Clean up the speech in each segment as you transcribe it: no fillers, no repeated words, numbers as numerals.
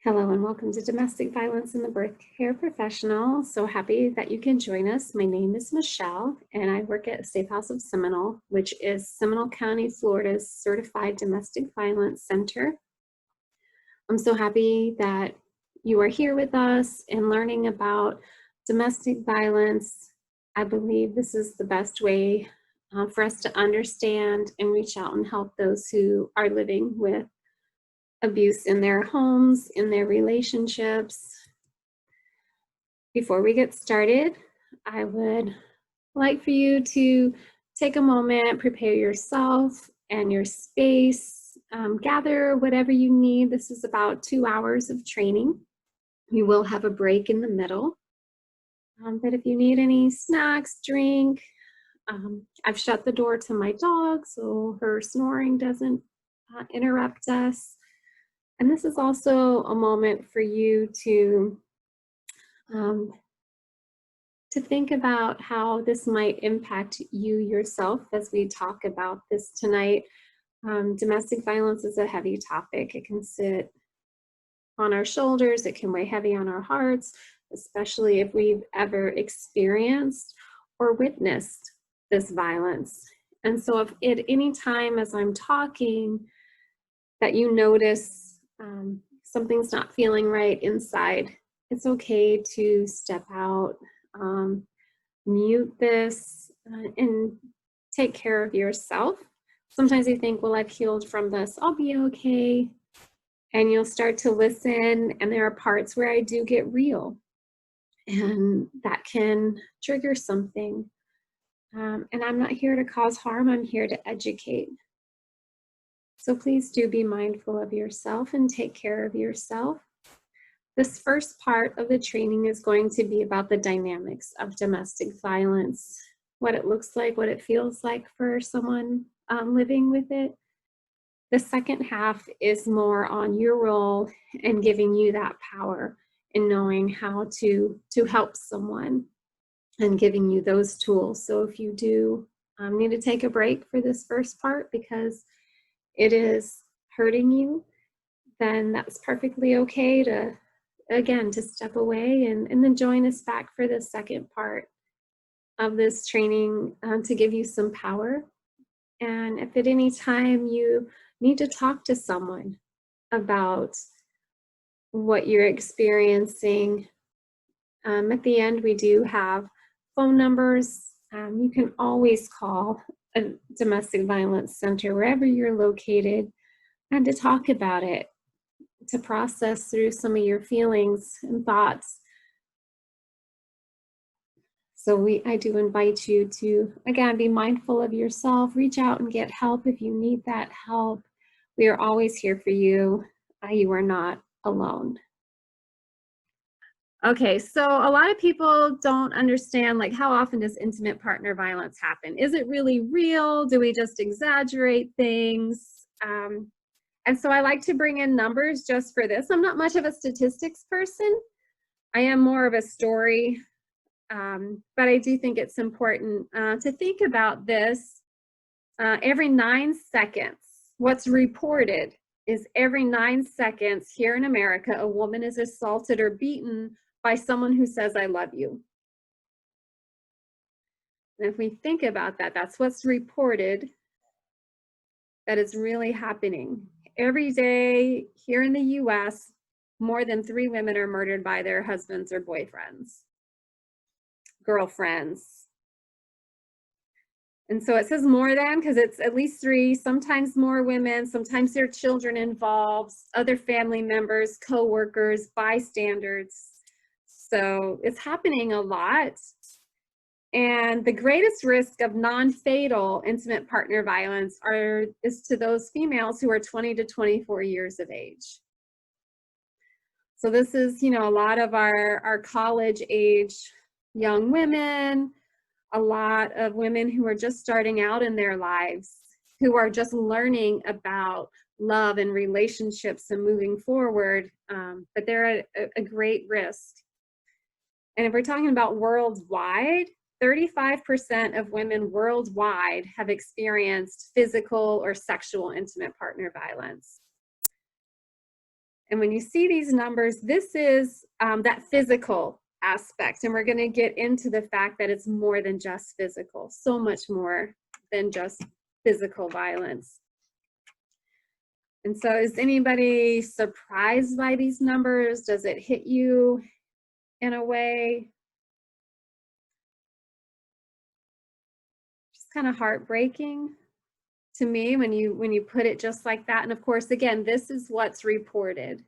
Hello and welcome to Domestic Violence in the Birth Care Professional. So happy that you can join us. My name is Michelle and I work at Safe House of Seminole, which is Seminole County, Florida's certified domestic violence center. I'm so happy that you are here with us and learning about domestic violence. I believe this is the best way for us to understand and reach out and help those who are living with abuse in their homes, in their relationships. Before we get started, I would like for you to take a moment, prepare yourself and your space, gather whatever you need. This is about 2 hours of training. You will have a break in the middle. But if you need any snacks, drink, I've shut the door to my dog so her snoring doesn't interrupt us. And this is also a moment for you um, to think about how this might impact you yourself as we talk about this tonight. Domestic violence is a heavy topic. It can sit on our shoulders. It can weigh heavy on our hearts, especially if we've ever experienced or witnessed this violence. And so if at any time as I'm talking that you notice something's not feeling right inside, it's okay to step out, mute this, and take care of yourself. Sometimes you think, well, I've healed from this, I'll be okay. And you'll start to listen, and there are parts where I do get real, and that can trigger something. And I'm not here to cause harm, I'm here to educate. So please do be mindful of yourself and take care of yourself. This first part of the training is going to be about the dynamics of domestic violence, what it looks like, what it feels like for someone living with it. The second half is more on your role and giving you that power and knowing how to help someone and giving you those tools. So if you do need to take a break for this first part because it is hurting you, then that's perfectly okay to, again, to step away and then join us back for the second part of this training to give you some power. And if at any time you need to talk to someone about what you're experiencing, at the end we do have phone numbers. You can always call a domestic violence center wherever you're located and to talk about it, to process through some of your feelings and thoughts. So I do invite you to, again, be mindful of yourself, reach out and get help if you need that help. We are always here for you. You are not alone. Okay, so a lot of people don't understand, like, how often does intimate partner violence happen? Is it really real? Do we just exaggerate things? And so I like to bring in numbers just for this. I'm not much of a statistics person. I am more of a story, but I do think it's important to think about this. Every 9 seconds, what's reported is every 9 seconds here in America, a woman is assaulted or beaten by someone who says, I love you. And if we think about that, that's what's reported, that is really happening. Every day here in the US, more than 3 women are murdered by their husbands or boyfriends, girlfriends. And so it says more than because it's at least 3, sometimes more women, sometimes there are children involved, other family members, co-workers, bystanders. So it's happening a lot. And the greatest risk of non-fatal intimate partner violence is to those females who are 20 to 24 years of age. So this is, a lot of our college age young women, a lot of women who are just starting out in their lives, who are just learning about love and relationships and moving forward, but they're at a great risk. And if we're talking about worldwide, 35% of women worldwide have experienced physical or sexual intimate partner violence. And when you see these numbers, this is that physical aspect. And we're going to get into the fact that it's more than just physical, so much more than just physical violence. And so is anybody surprised by these numbers? Does it hit you in a way? Just kind of heartbreaking to me when you put it just like that. And of course, again, this is what's reported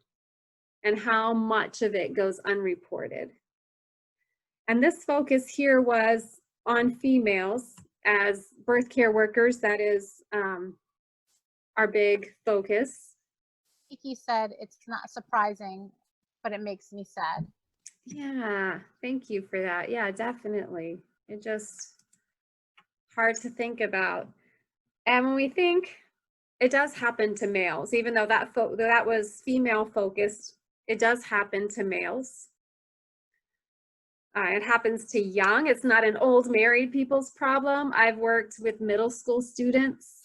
and how much of it goes unreported. And this focus here was on females as birth care workers. That is our big focus. Kiki said it's not surprising, but it makes me sad. Yeah, thank you for that. Yeah, definitely. It just hard to think about. And when we think, it does happen to males, even though that was female focused, it does happen to males. It happens to young. It's not an old married people's problem. I've worked with middle school students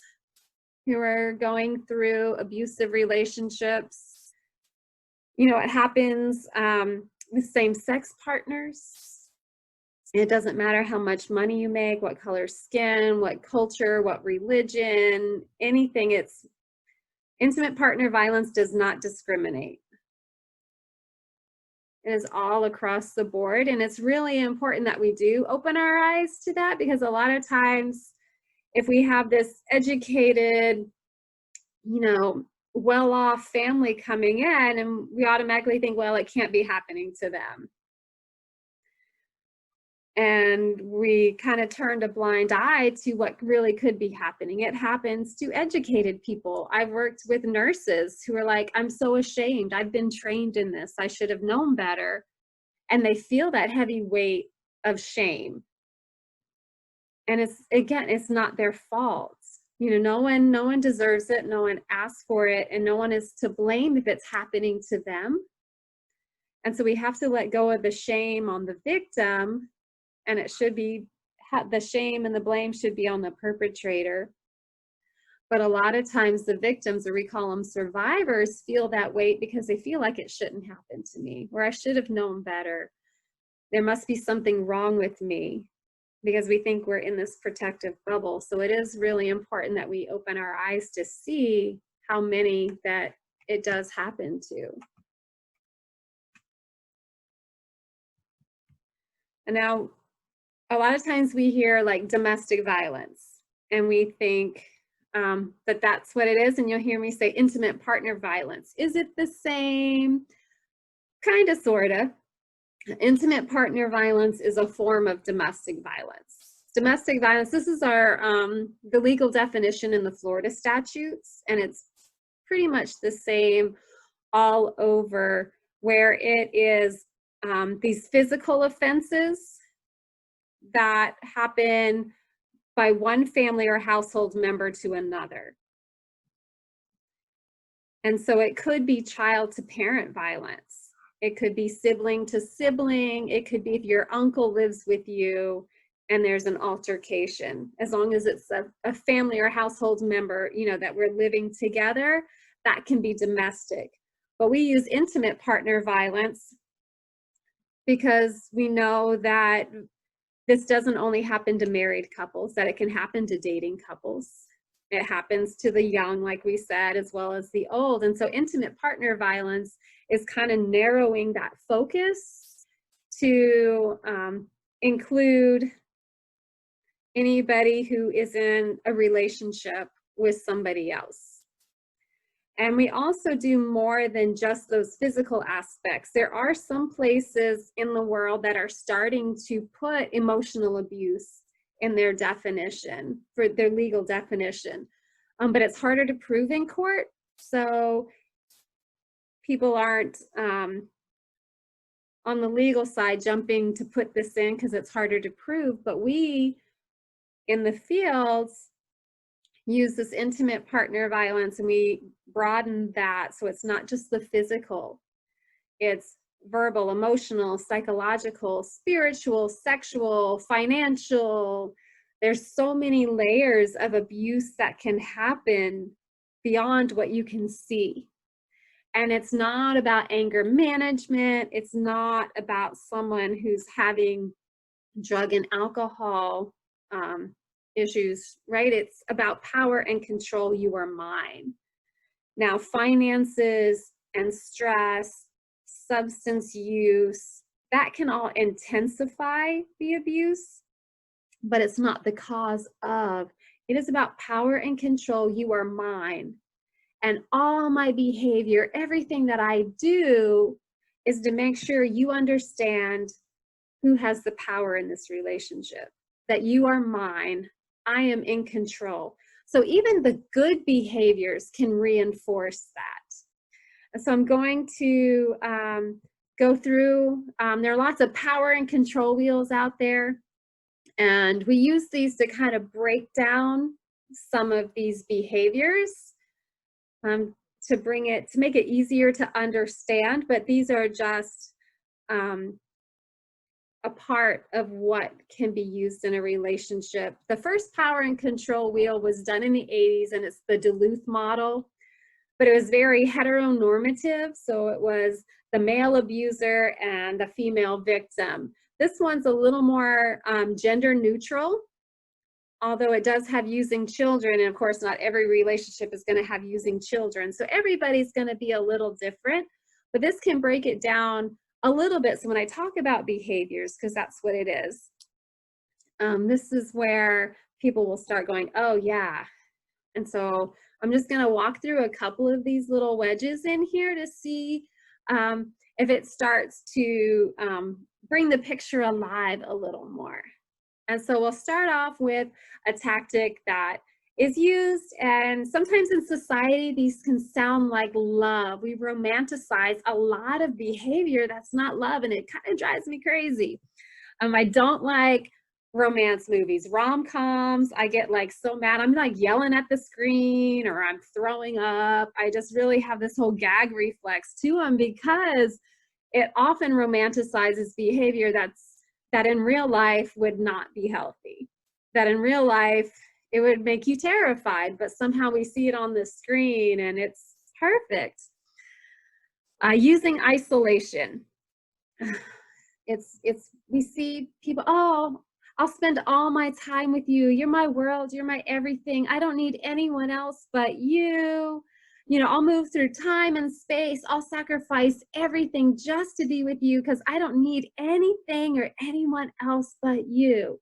who are going through abusive relationships. You know, it happens with same-sex partners. It doesn't matter how much money you make, what color skin, what culture, what religion, anything. It's intimate partner violence does not discriminate. It is all across the board. And it's really important that we do open our eyes to that, because a lot of times if we have this educated, you know, well-off family coming in, and we automatically think, well, it can't be happening to them. And we kind of turned a blind eye to what really could be happening. It happens to educated people. I've worked with nurses who are like, I'm so ashamed. I've been trained in this. I should have known better. And they feel that heavy weight of shame. And it's, again, it's not their fault. You know, no one deserves it. No one asked for it. And no one is to blame if it's happening to them. And so we have to let go of the shame on the victim. And it should be, the shame and the blame should be on the perpetrator. But a lot of times the victims, or we call them survivors, feel that weight because they feel like it shouldn't happen to me, or I should have known better. There must be something wrong with me, because we think we're in this protective bubble. So it is really important that we open our eyes to see how many that it does happen to. And now, a lot of times we hear like domestic violence, and we think that that's what it is. And you'll hear me say intimate partner violence. Is it the same? Kind of, sort of. Intimate partner violence is a form of domestic violence. Domestic violence, this is our the legal definition in the Florida statutes, and it's pretty much the same all over, where it is these physical offenses that happen by one family or household member to another. And so it could be child to parent violence. It could be sibling to sibling. It could be if your uncle lives with you and there's an altercation. As long as it's a family or household member, you know, that we're living together, that can be domestic. But we use intimate partner violence because we know that this doesn't only happen to married couples, that it can happen to dating couples. It happens to the young, like we said, as well as the old. And so intimate partner violence is kind of narrowing that focus to include anybody who is in a relationship with somebody else. And we also do more than just those physical aspects. There are some places in the world that are starting to put emotional abuse in their definition, for their legal definition. But it's harder to prove in court. So people aren't on the legal side jumping to put this in because it's harder to prove. But we in the fields use this intimate partner violence, and we broaden that so it's not just the physical, it's verbal, emotional, psychological, spiritual, sexual, financial. There's so many layers of abuse that can happen beyond what you can see. And it's not about anger management. It's not about someone who's having drug and alcohol issues, right? It's about power and control. You are mine. Now, finances and stress, substance use, that can all intensify the abuse, but it's not the cause of. It is about power and control. You are mine. And all my behavior, everything that I do is to make sure you understand who has the power in this relationship, that you are mine. I am in control. So even the good behaviors can reinforce that. And so I'm going to go through, there are lots of power and control wheels out there. And we use these to kind of break down some of these behaviors to make it easier to understand, but these are just a part of what can be used in a relationship. The first power and control wheel was done in the 80s, and it's the Duluth model, but it was very heteronormative. So it was the male abuser and the female victim. This one's a little more gender neutral, although it does have using children. And of course, not every relationship is going to have using children. So everybody's going to be a little different, but this can break it down a little bit. So when I talk about behaviors, because that's what it is, this is where people will start going, oh yeah. And so I'm just going to walk through a couple of these little wedges in here to see if it starts to bring the picture alive a little more. And so we'll start off with a tactic that is used, and sometimes in society, these can sound like love. We romanticize a lot of behavior that's not love, and it kind of drives me crazy. I don't like romance movies, rom-coms. I get like so mad. I'm like yelling at the screen, or I'm throwing up. I just really have this whole gag reflex to them because it often romanticizes behavior that in real life would not be healthy. That in real life, it would make you terrified, but somehow we see it on the screen and it's perfect. Using isolation. We see people, oh, I'll spend all my time with you. You're my world, you're my everything. I don't need anyone else but you. You know, I'll move through time and space. I'll sacrifice everything just to be with you because I don't need anything or anyone else but you.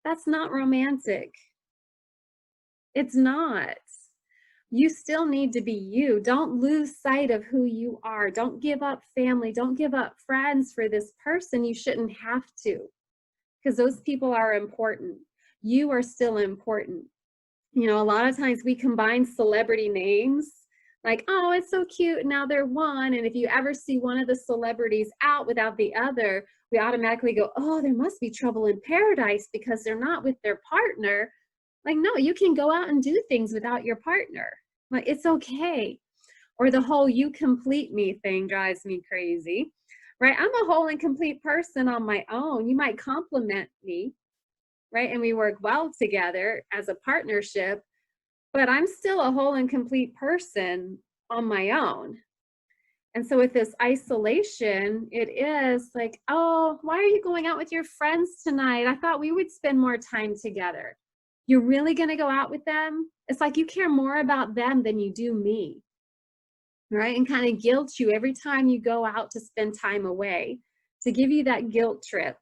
That's not romantic. It's not. You still need to be you. Don't lose sight of who you are. Don't give up family. Don't give up friends for this person. You shouldn't have to, because those people are important. You are still important. You know, a lot of times we combine celebrity names, like, oh, it's so cute, now they're one. And if you ever see one of the celebrities out without the other, we automatically go, oh, there must be trouble in paradise because they're not with their partner. Like, no, you can go out and do things without your partner. Like, it's okay. Or the whole you complete me thing drives me crazy, right? I'm a whole and complete person on my own. You might compliment me, right? And we work well together as a partnership, but I'm still a whole and complete person on my own. And so with this isolation, it is like, oh, why are you going out with your friends tonight? I thought we would spend more time together. You're really going to go out with them? It's like you care more about them than you do me, right? And kind of guilt you every time you go out to spend time away, to give you that guilt trip,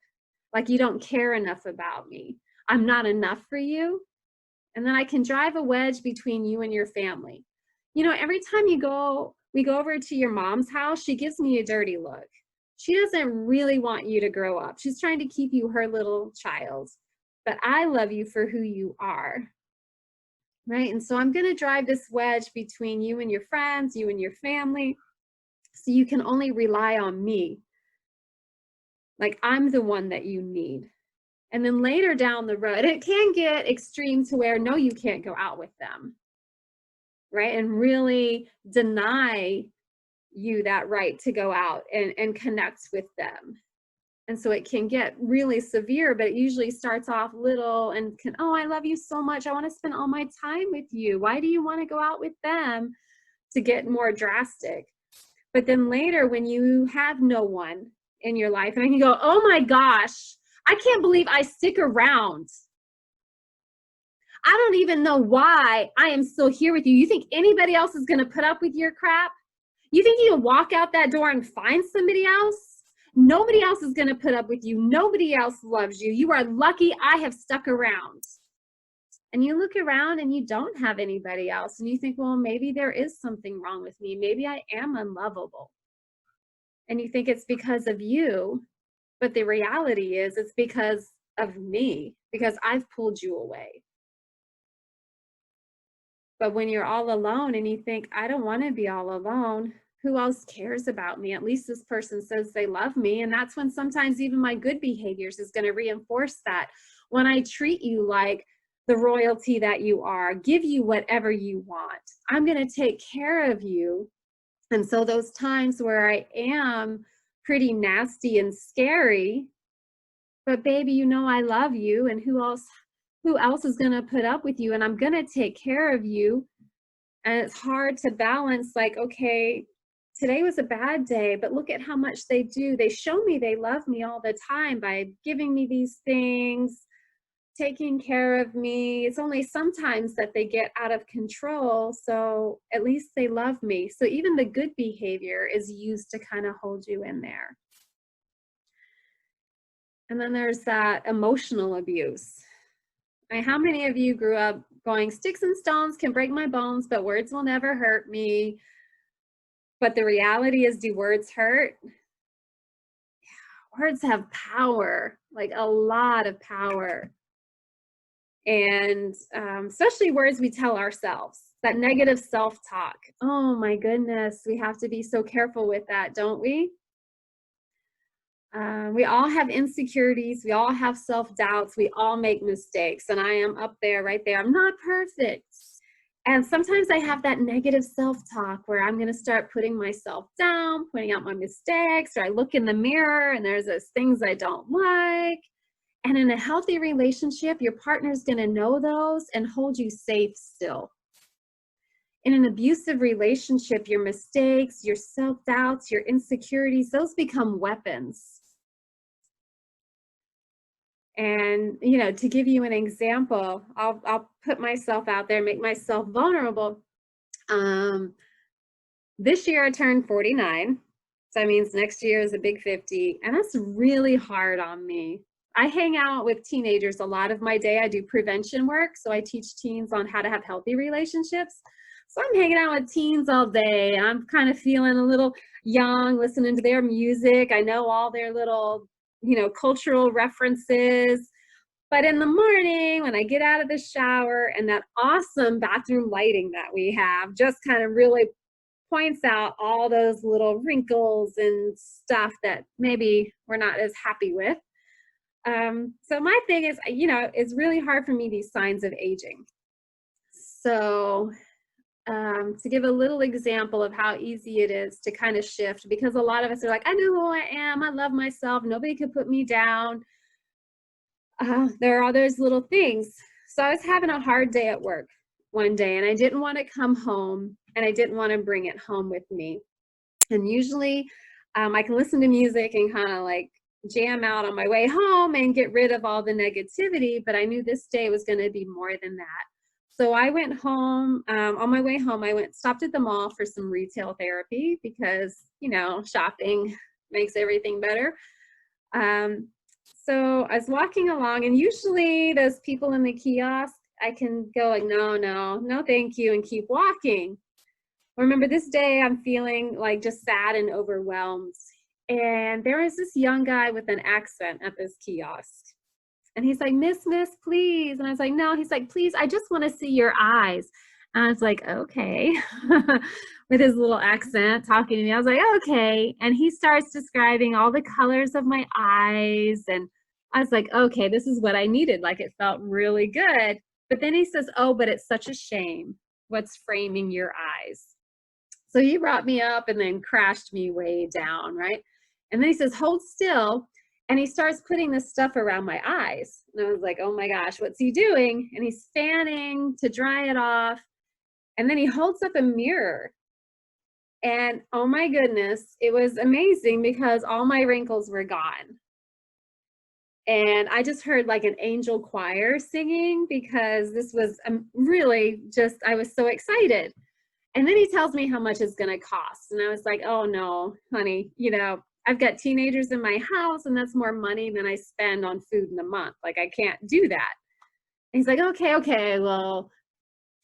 like you don't care enough about me. I'm not enough for you. And then I can drive a wedge between you and your family. You know, every time we go over to your mom's house, she gives me a dirty look. She doesn't really want you to grow up. She's trying to keep you her little child. But I love you for who you are, right? And so I'm going to drive this wedge between you and your friends, you and your family, so you can only rely on me. Like, I'm the one that you need. And then later down the road, it can get extreme to where, no, you can't go out with them, right? And really deny you that right to go out and connect with them. And so it can get really severe, but it usually starts off little and can, oh, I love you so much. I want to spend all my time with you. Why do you want to go out with them? to get more drastic. But then later, when you have no one in your life, and I can go, oh my gosh, I can't believe I stick around. I don't even know why I am still here with you. You think anybody else is going to put up with your crap? You think you can walk out that door and find somebody else? Nobody else is going to put up with you. Nobody else loves you. You are lucky I have stuck around. And you look around and you don't have anybody else. And you think, well, maybe there is something wrong with me. Maybe I am unlovable. And you think it's because of you. But the reality is it's because of me, because I've pulled you away. But when you're all alone and you think, I don't want to be all alone, who else cares about me? At least this person says they love me. And that's when sometimes even my good behaviors is going to reinforce that. When I treat you like the royalty that you are, give you whatever you want, I'm going to take care of you. And so those times where I am pretty nasty and scary, but baby, you know I love you, and who else is going to put up with you, and I'm going to take care of you. And it's hard to balance, like, okay, today was a bad day, but look at how much they do. They show me they love me all the time by giving me these things, taking care of me. It's only sometimes that they get out of control, so at least they love me. So even the good behavior is used to kind of hold you in there. And then there's that emotional abuse. How many of you grew up going, sticks and stones can break my bones, but words will never hurt me? But the reality is, do words hurt? Yeah, words have power, like a lot of power. And especially words we tell ourselves, that negative self-talk. Oh my goodness, we have to be so careful with that, don't we? We all have insecurities. We all have self-doubts. We all make mistakes. And I am up there, right there. I'm not perfect. And sometimes I have that negative self-talk where I'm going to start putting myself down, pointing out my mistakes, or I look in the mirror and there's those things I don't like. And in a healthy relationship, your partner's going to know those and hold you safe still. In an abusive relationship, your mistakes, your self-doubts, your insecurities, those become weapons. And, you know, to give you an example, I'll put myself out there, make myself vulnerable. This year I turned 49. So that means next year is a big 50. And that's really hard on me. I hang out with teenagers a lot of my day. I do prevention work. So I teach teens on how to have healthy relationships. So I'm hanging out with teens all day. And I'm kind of feeling a little young, listening to their music. I know all their little, you know, cultural references. But in the morning, when I get out of the shower and that awesome bathroom lighting that we have just kind of really points out all those little wrinkles and stuff that maybe we're not as happy with. So my thing is, you know, it's really hard for me, these signs of aging. So to give a little example of how easy it is to kind of shift, because a lot of us are like, I know who I am, I love myself, nobody can put me down. There are those little things. So I was having a hard day at work one day and I didn't want to come home and I didn't want to bring it home with me. And usually I can listen to music and kind of like jam out on my way home and get rid of all the negativity, but I knew this day was going to be more than that. So I went home, on my way home, stopped at the mall for some retail therapy because, you know, shopping makes everything better. So I was walking along and usually those people in the kiosk, I can go like, no, thank you, and keep walking. Remember this day I'm feeling like just sad and overwhelmed. And there was this young guy with an accent at this kiosk. And he's like, miss, please. And I was like, no. He's like, please, I just want to see your eyes. And I was like, okay. With his little accent talking to me. I was like, okay. And he starts describing all the colors of my eyes. And I was like, okay, this is what I needed. Like, it felt really good. But then he says, oh, but it's such a shame what's framing your eyes. So he brought me up and then crashed me way down, right? And then he says, hold still. And he starts putting this stuff around my eyes. And I was like, oh my gosh, what's he doing? And he's fanning to dry it off. And then he holds up a mirror And oh my goodness, it was amazing because all my wrinkles were gone. And I just heard like an angel choir singing because this was really just, I was so excited. And then he tells me how much it's going to cost. And I was like, oh no, honey, I've got teenagers in my house and that's more money than I spend on food in a month. Like, I can't do that. And he's like, okay, well,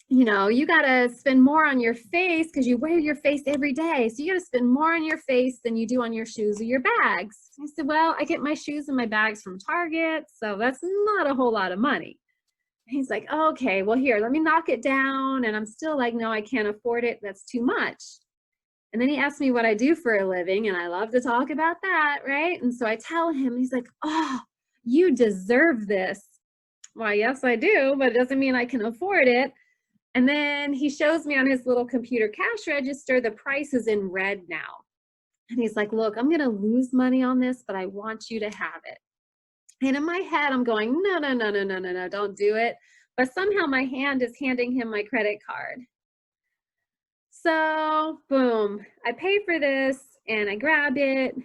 you got to spend more on your face because you wear your face every day. So you got to spend more on your face than you do on your shoes or your bags. I said, well, I get my shoes and my bags from Target. So that's not a whole lot of money. He's like, okay, well, here, let me knock it down. And I'm still like, no, I can't afford it. That's too much. And then he asked me what I do for a living. And I love to talk about that, right? And so I tell him, he's like, oh, you deserve this. Why, yes, I do, but it doesn't mean I can afford it. And then he shows me on his little computer cash register, the price is in red now. And he's like, look, I'm going to lose money on this, but I want you to have it. And in my head, I'm going, no, don't do it. But somehow my hand is handing him my credit card. So boom, I pay for this and I grab it.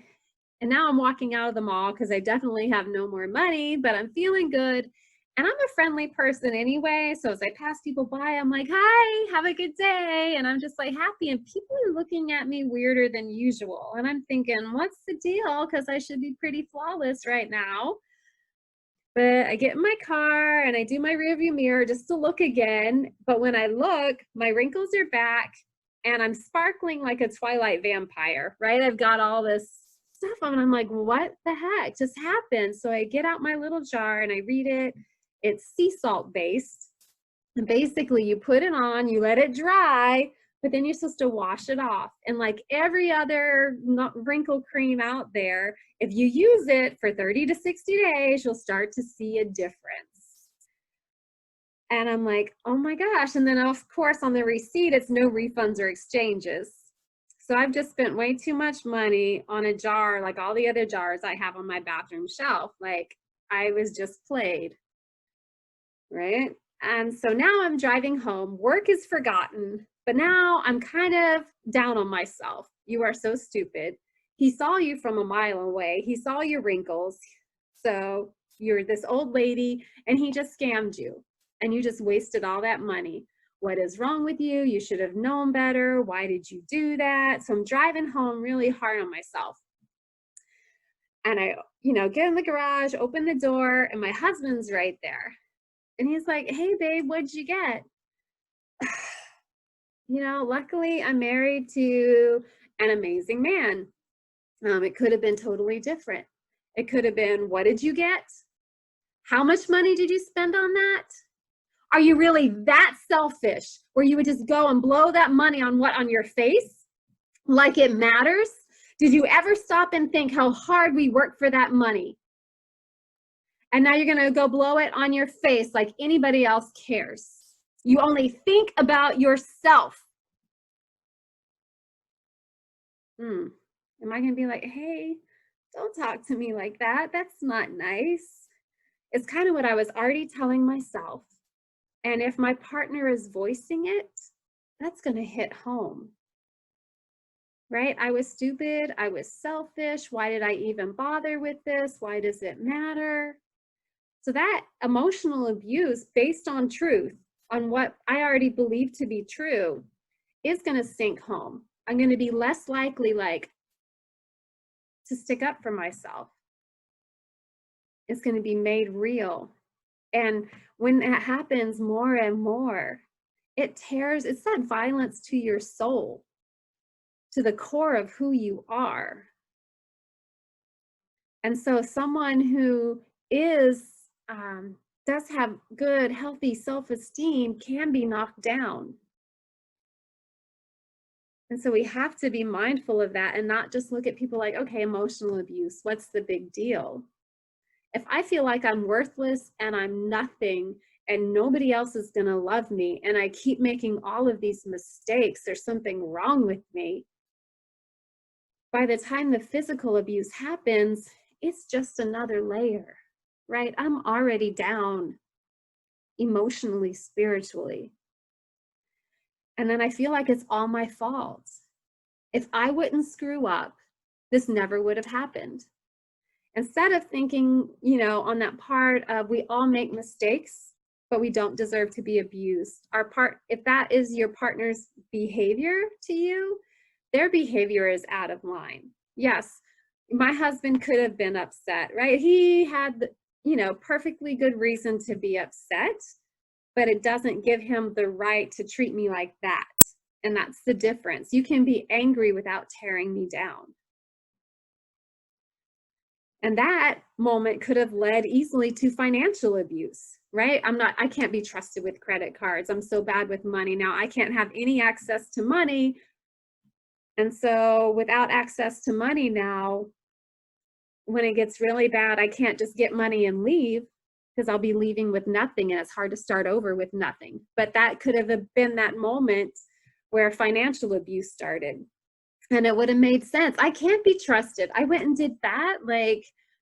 And now I'm walking out of the mall because I definitely have no more money, but I'm feeling good. And I'm a friendly person anyway. So as I pass people by, I'm like, hi, have a good day. And I'm just like happy. And people are looking at me weirder than usual. And I'm thinking, what's the deal? Because I should be pretty flawless right now. But I get in my car and I do my rearview mirror just to look again. But when I look, my wrinkles are back and I'm sparkling like a Twilight vampire, right? I've got all this stuff on and I'm like, what the heck just happened? So I get out my little jar and I read it. It's sea salt based. And basically you put it on, you let it dry, but then you're supposed to wash it off. And like every other wrinkle cream out there, if you use it for 30 to 60 days, you'll start to see a difference. And I'm like, oh my gosh. And then of course on the receipt, it's no refunds or exchanges. So I've just spent way too much money on a jar, like all the other jars I have on my bathroom shelf. Like I was just played, right? And so now I'm driving home, work is forgotten, but now I'm kind of down on myself. You are so stupid. He saw you from a mile away. He saw your wrinkles. So you're this old lady and he just scammed you and you just wasted all that money. What is wrong with you? You should have known better. Why did you do that? So I'm driving home really hard on myself. And I, get in the garage, open the door, and my husband's right there. And he's like, hey, babe, what'd you get? Luckily I'm married to an amazing man. It could have been totally different. It could have been, what did you get? How much money did you spend on that? Are you really that selfish where you would just go and blow that money on what? On your face? Like it matters? Did you ever stop and think how hard we work for that money? And now you're going to go blow it on your face like anybody else cares. You only think about yourself. Am I going to be like, hey, don't talk to me like that? That's not nice. It's kind of what I was already telling myself. And if my partner is voicing it, that's going to hit home. Right? I was stupid. I was selfish. Why did I even bother with this? Why does it matter? So that emotional abuse based on truth, on what I already believe to be true, is going to sink home. I'm going to be less likely to stick up for myself. It's going to be made real. And when that happens more and more, it's that violence to your soul, to the core of who you are. And so someone who does have good, healthy self-esteem can be knocked down. And so we have to be mindful of that and not just look at people like, okay, emotional abuse, what's the big deal? If I feel like I'm worthless and I'm nothing and nobody else is going to love me and I keep making all of these mistakes, there's something wrong with me. By the time the physical abuse happens, it's just another layer, right? I'm already down emotionally, spiritually. And then I feel like it's all my fault. If I wouldn't screw up, this never would have happened. Instead of thinking, on that part of we all make mistakes, but we don't deserve to be abused. If that is your partner's behavior to you, their behavior is out of line. Yes, my husband could have been upset, right? He had, perfectly good reason to be upset, but it doesn't give him the right to treat me like that. And that's the difference. You can be angry without tearing me down. And that moment could have led easily to financial abuse, right? I can't be trusted with credit cards. I'm so bad with money. Now I can't have any access to money. And so without access to money now, when it gets really bad, I can't just get money and leave, because I'll be leaving with nothing, and it's hard to start over with nothing. But that could have been that moment where financial abuse started. And it would have made sense. I can't be trusted. I went and did that,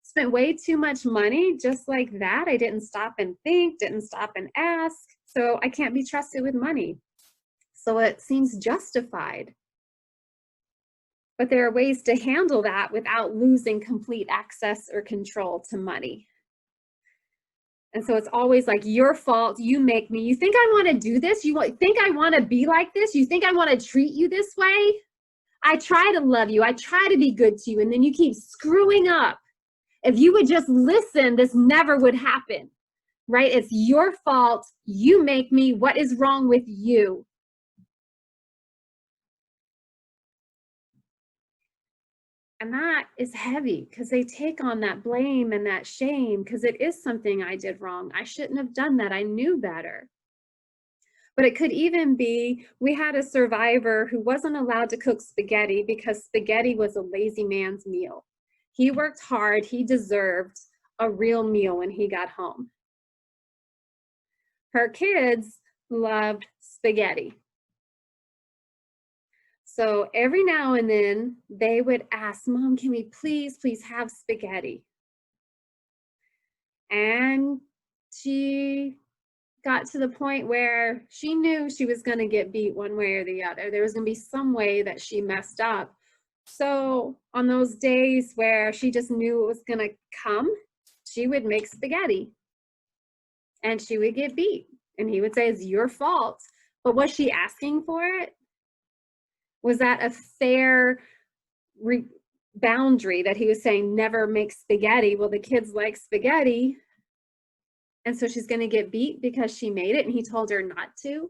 spent way too much money just like that. I didn't stop and think, didn't stop and ask. So I can't be trusted with money. So it seems justified. But there are ways to handle that without losing complete access or control to money. And so it's always like your fault, you make me. You think I want to do this? You think I want to be like this? You think I want to treat you this way? I try to love you. I try to be good to you. And then you keep screwing up. If you would just listen, this never would happen, right? It's your fault. You make me. What is wrong with you? And that is heavy because they take on that blame and that shame because it is something I did wrong. I shouldn't have done that. I knew better. But it could even be, we had a survivor who wasn't allowed to cook spaghetti because spaghetti was a lazy man's meal. He worked hard. He deserved a real meal when he got home. Her kids loved spaghetti. So every now and then they would ask, Mom, can we please have spaghetti? And she got to the point where she knew she was going to get beat one way or the other. There was going to be some way that she messed up. So on those days where she just knew it was going to come, she would make spaghetti and she would get beat. And he would say, it's your fault. But was she asking for it? Was that a fair boundary that he was saying, never make spaghetti? Well, the kids like spaghetti. And so she's going to get beat because she made it and he told her not to.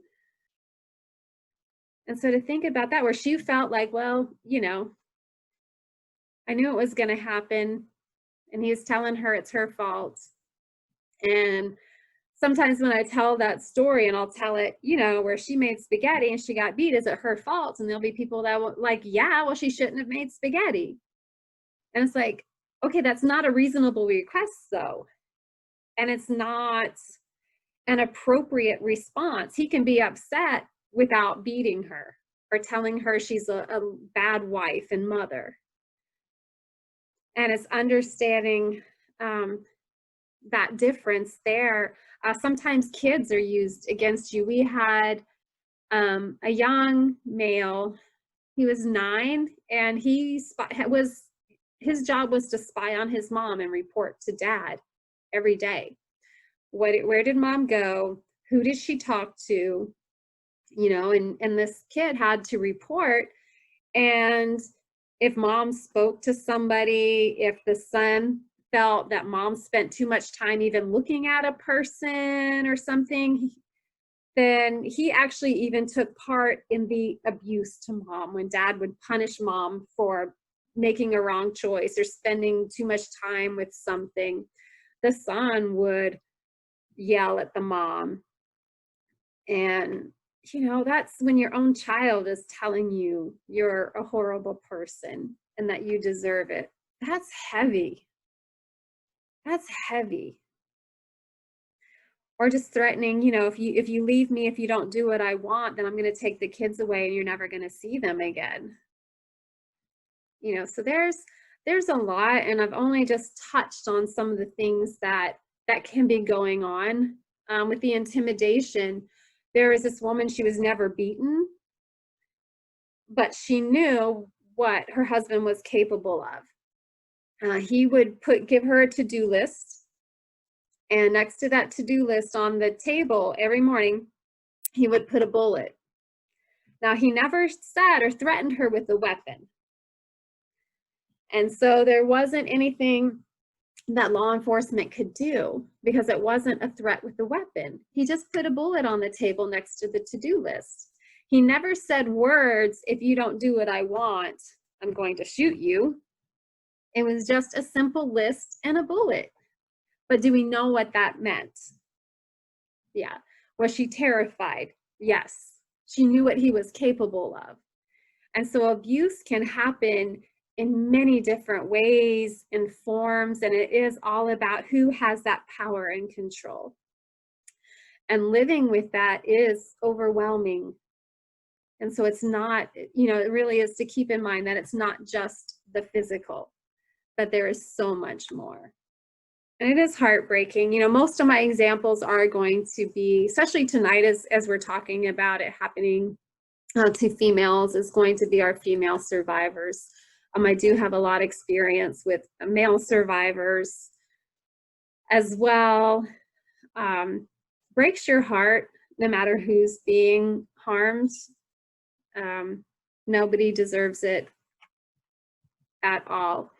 And so to think about that, where she felt like, well, I knew it was going to happen. And he was telling her it's her fault. And sometimes when I tell that story, and I'll tell it, where she made spaghetti and she got beat, is it her fault? And there'll be people that will like, yeah, well, she shouldn't have made spaghetti. And it's like, okay, that's not a reasonable request though. And it's not an appropriate response. He can be upset without beating her or telling her she's a bad wife and mother. And it's understanding that difference there. Sometimes kids are used against you. We had a young male, he was 9, and his job was to spy on his mom and report to dad every day. Where did mom go? Who did she talk to? And this kid had to report. And if mom spoke to somebody, if the son felt that mom spent too much time even looking at a person or something, then he actually even took part in the abuse to mom when dad would punish mom for making a wrong choice or spending too much time with something. The son would yell at the mom. And, that's when your own child is telling you you're a horrible person and that you deserve it. That's heavy. That's heavy. Or just threatening, if you leave me, if you don't do what I want, then I'm going to take the kids away and you're never going to see them again. So there's a lot, and I've only just touched on some of the things that can be going on with the intimidation. There was this woman, she was never beaten. but she knew what her husband was capable of. He would give her a to-do list, and next to that to-do list on the table every morning, he would put a bullet. Now, he never said or threatened her with a weapon. And so there wasn't anything that law enforcement could do because it wasn't a threat with a weapon. He just put a bullet on the table next to the to-do list. He never said words, if you don't do what I want, I'm going to shoot you. It was just a simple list and a bullet. But do we know what that meant? Yeah. Was she terrified? Yes. She knew what he was capable of. And so abuse can happen in many different ways and forms, and it is all about who has that power and control. And living with that is overwhelming. And so it's not, you know, it really is to keep in mind that it's not just the physical, that there is so much more. And it is heartbreaking. You know, most of my examples are going to be, especially tonight as we're talking about it happening to females, is going to be our female survivors. I do have a lot of experience with male survivors as well. Breaks your heart no matter who's being harmed. Nobody deserves it at all.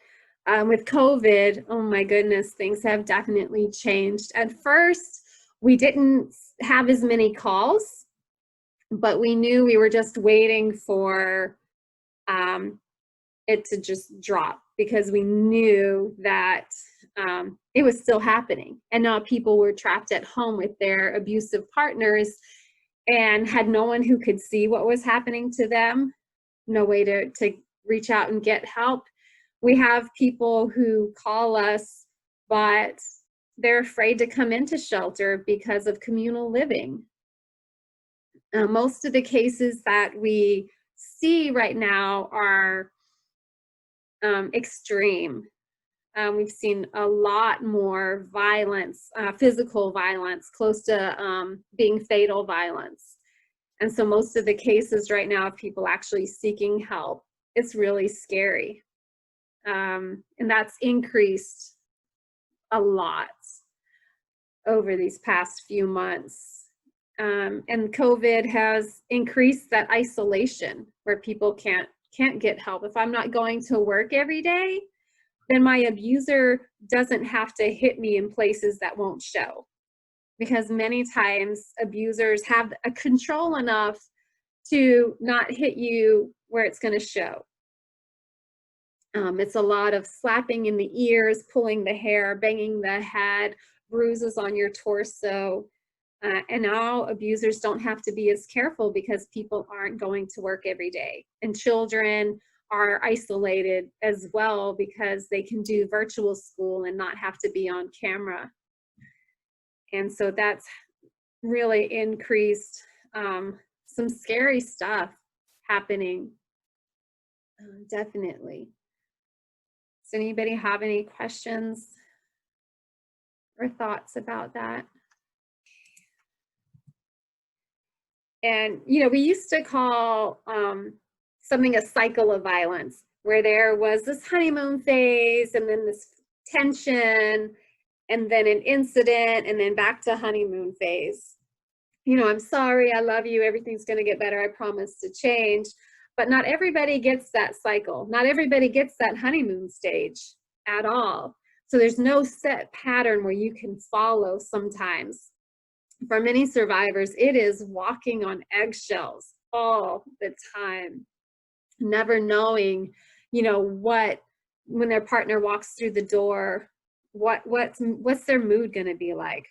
With COVID, oh my goodness, things have definitely changed. At first, we didn't have as many calls, but we knew we were just waiting for it to just drop because we knew that it was still happening. And now people were trapped at home with their abusive partners and had no one who could see what was happening to them, no way to reach out and get help. We have people who call us, but they're afraid to come into shelter because of communal living. Most of the cases that we see right now are extreme. We've seen a lot more violence, physical violence, close to being fatal violence. And so most of the cases right now of people actually seeking help, it's really scary. And that's increased a lot over these past few months. And COVID has increased that isolation where people can't get help. If I'm not going to work every day, then my abuser doesn't have to hit me in places that won't show. Because many times abusers have a control enough to not hit you where it's going to show. It's a lot of slapping in the ears, pulling the hair, banging the head, bruises on your torso. And now abusers don't have to be as careful because people aren't going to work every day. And children are isolated as well because they can do virtual school and not have to be on camera. And so that's really increased some scary stuff happening, definitely. Does anybody have any questions or thoughts about that? And, you know, we used to call something a cycle of violence, where there was this honeymoon phase and then this tension and then an incident and then back to honeymoon phase. You know, I'm sorry, I love you, everything's going to get better, I promise to change. But not everybody gets that cycle. Not everybody gets that honeymoon stage at all. So there's no set pattern where you can follow sometimes. For many survivors, it is walking on eggshells all the time, never knowing, you know, when their partner walks through the door, what's their mood going to be like?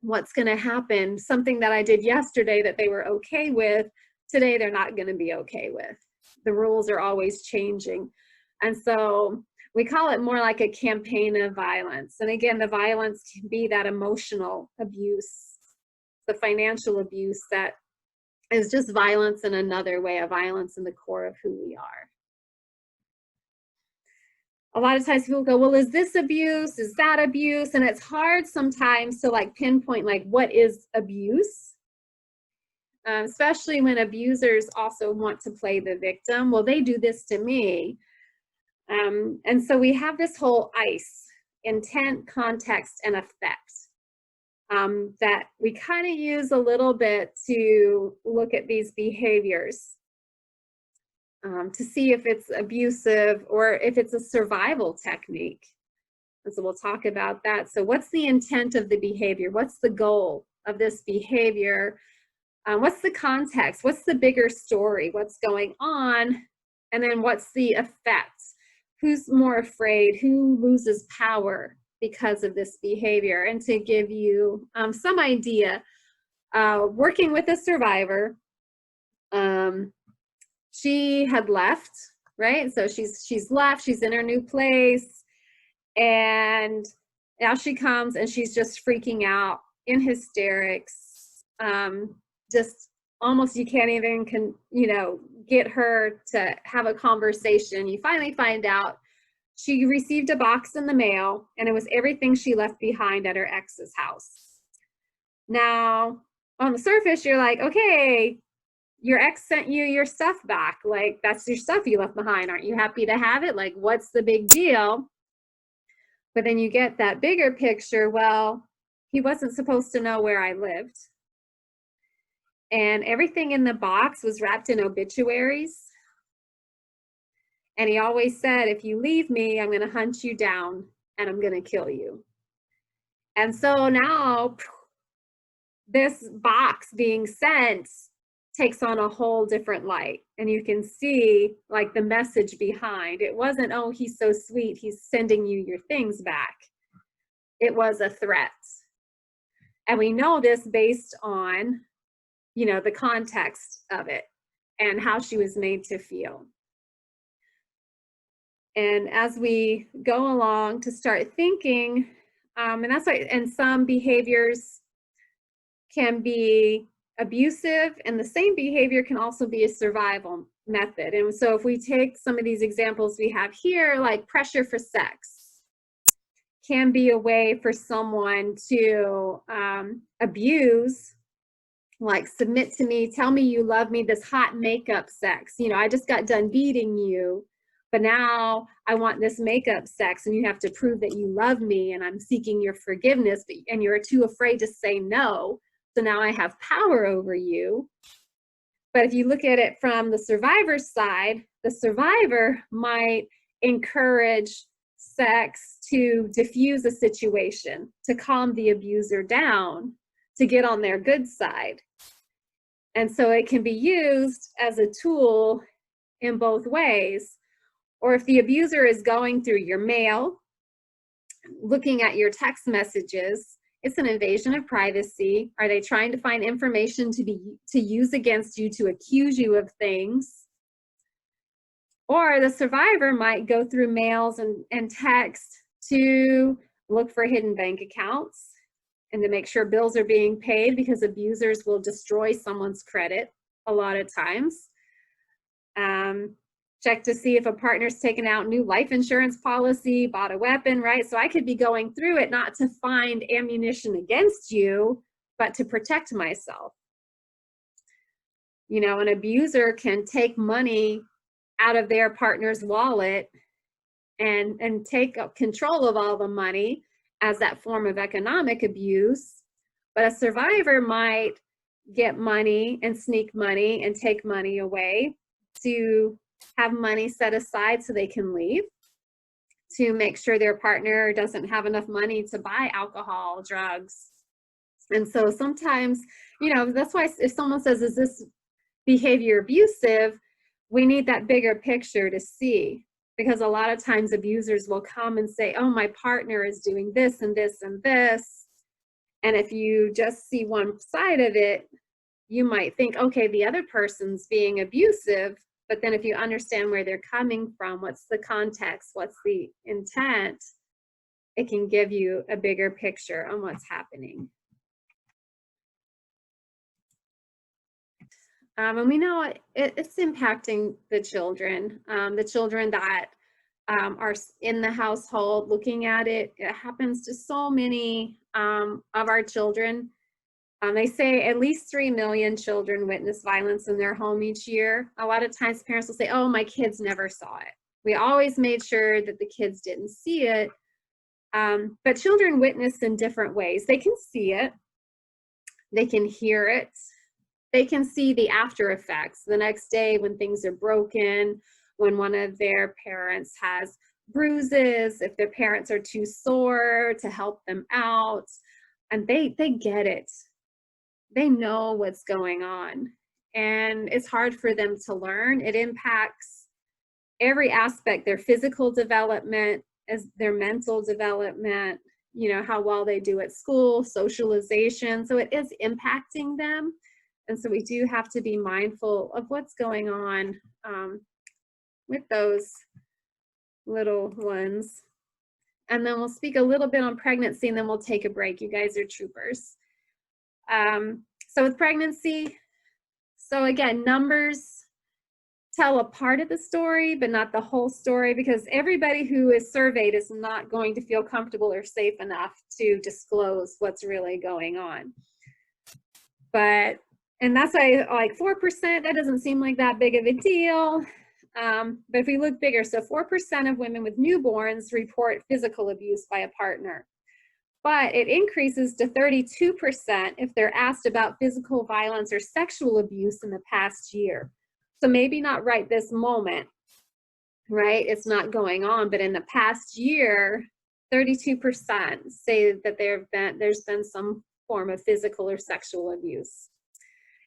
What's going to happen? Something that I did yesterday that they were okay with, today they're not going to be okay with. The rules are always changing. And so we call it more like a campaign of violence. And again, the violence can be that emotional abuse, the financial abuse that is just violence in another way, a violence in the core of who we are. A lot of times people go, well, is this abuse? Is that abuse? And it's hard sometimes to like pinpoint like what is abuse. especially when abusers also want to play the victim. Well, they do this to me. And so we have this whole ICE, intent, context, and effect, that we kind of use a little bit to look at these behaviors, to see if it's abusive or if it's a survival technique. And so we'll talk about that. So what's the intent of the behavior? What's the goal of this behavior? What's the context? What's the bigger story? What's going on? And then what's the effect? Who's more afraid? Who loses power because of this behavior? And to give you some idea, working with a survivor, she had left, right? So she's left, she's in her new place, and now she comes and she's just freaking out in hysterics. Just almost, you can't even get her to have a conversation. You finally find out she received a box in the mail, and it was everything she left behind at her ex's house. Now, on the surface, you're like, okay, your ex sent you your stuff back. Like, that's your stuff you left behind. Aren't you happy to have it? Like, what's the big deal? But then you get that bigger picture. Well, he wasn't supposed to know where I lived. And everything in the box was wrapped in obituaries. And he always said, if you leave me, I'm going to hunt you down and I'm going to kill you. And so now this box being sent takes on a whole different light. And you can see like the message behind. It wasn't, oh, he's so sweet, he's sending you your things back. It was a threat. And we know this based on the context of it and how she was made to feel. And as we go along to start thinking, and that's why, and some behaviors can be abusive, and the same behavior can also be a survival method. And so if we take some of these examples we have here, like pressure for sex can be a way for someone to abuse, like submit to me, tell me you love me, this hot makeup sex. I just got done beating you, but now I want this makeup sex, and you have to prove that you love me, and I'm seeking your forgiveness, and you're too afraid to say no. So now I have power over you. But if you look at it from the survivor's side, the survivor might encourage sex to diffuse a situation, to calm the abuser down, to get on their good side. And so it can be used as a tool in both ways. Or if the abuser is going through your mail, looking at your text messages, it's an invasion of privacy. Are they trying to find information to use against you, to accuse you of things? Or the survivor might go through mails and text to look for hidden bank accounts and to make sure bills are being paid, because abusers will destroy someone's credit a lot of times. Check to see if a partner's taken out new life insurance policy, bought a weapon, right? So I could be going through it not to find ammunition against you, but to protect myself. An abuser can take money out of their partner's wallet and take control of all the money as that form of economic abuse. But a survivor might get money and sneak money and take money away, to have money set aside so they can leave, to make sure their partner doesn't have enough money to buy alcohol, drugs. And so sometimes, that's why if someone says, is this behavior abusive, we need that bigger picture to see. Because a lot of times abusers will come and say, oh, my partner is doing this and this and this. And if you just see one side of it, you might think, okay, the other person's being abusive. But then if you understand where they're coming from, what's the context, what's the intent, it can give you a bigger picture on what's happening. And we know it's impacting the children that are in the household. Looking at it, it happens to so many of our children. They say at least 3 million children witness violence in their home each year. A lot of times parents will say, oh, my kids never saw it. We always made sure that the kids didn't see it. But children witness in different ways. They can see it, they can hear it, they can see the after effects the next day when things are broken, when one of their parents has bruises, if their parents are too sore to help them out. And they get it. They know what's going on. And it's hard for them to learn. It impacts every aspect, their physical development, as their mental development, you know, how well they do at school, socialization. So it is impacting them. And so we do have to be mindful of what's going on with those little ones. And then we'll speak a little bit on pregnancy and then we'll take a break. You guys are troopers. So with pregnancy, so again, numbers tell a part of the story, but not the whole story, because everybody who is surveyed is not going to feel comfortable or safe enough to disclose what's really going on. But, and that's why like 4%, that doesn't seem like that big of a deal. But if we look bigger, so 4% of women with newborns report physical abuse by a partner. But it increases to 32% if they're asked about physical violence or sexual abuse in the past year. So maybe not right this moment, right? It's not going on, but in the past year, 32% say that there's been some form of physical or sexual abuse.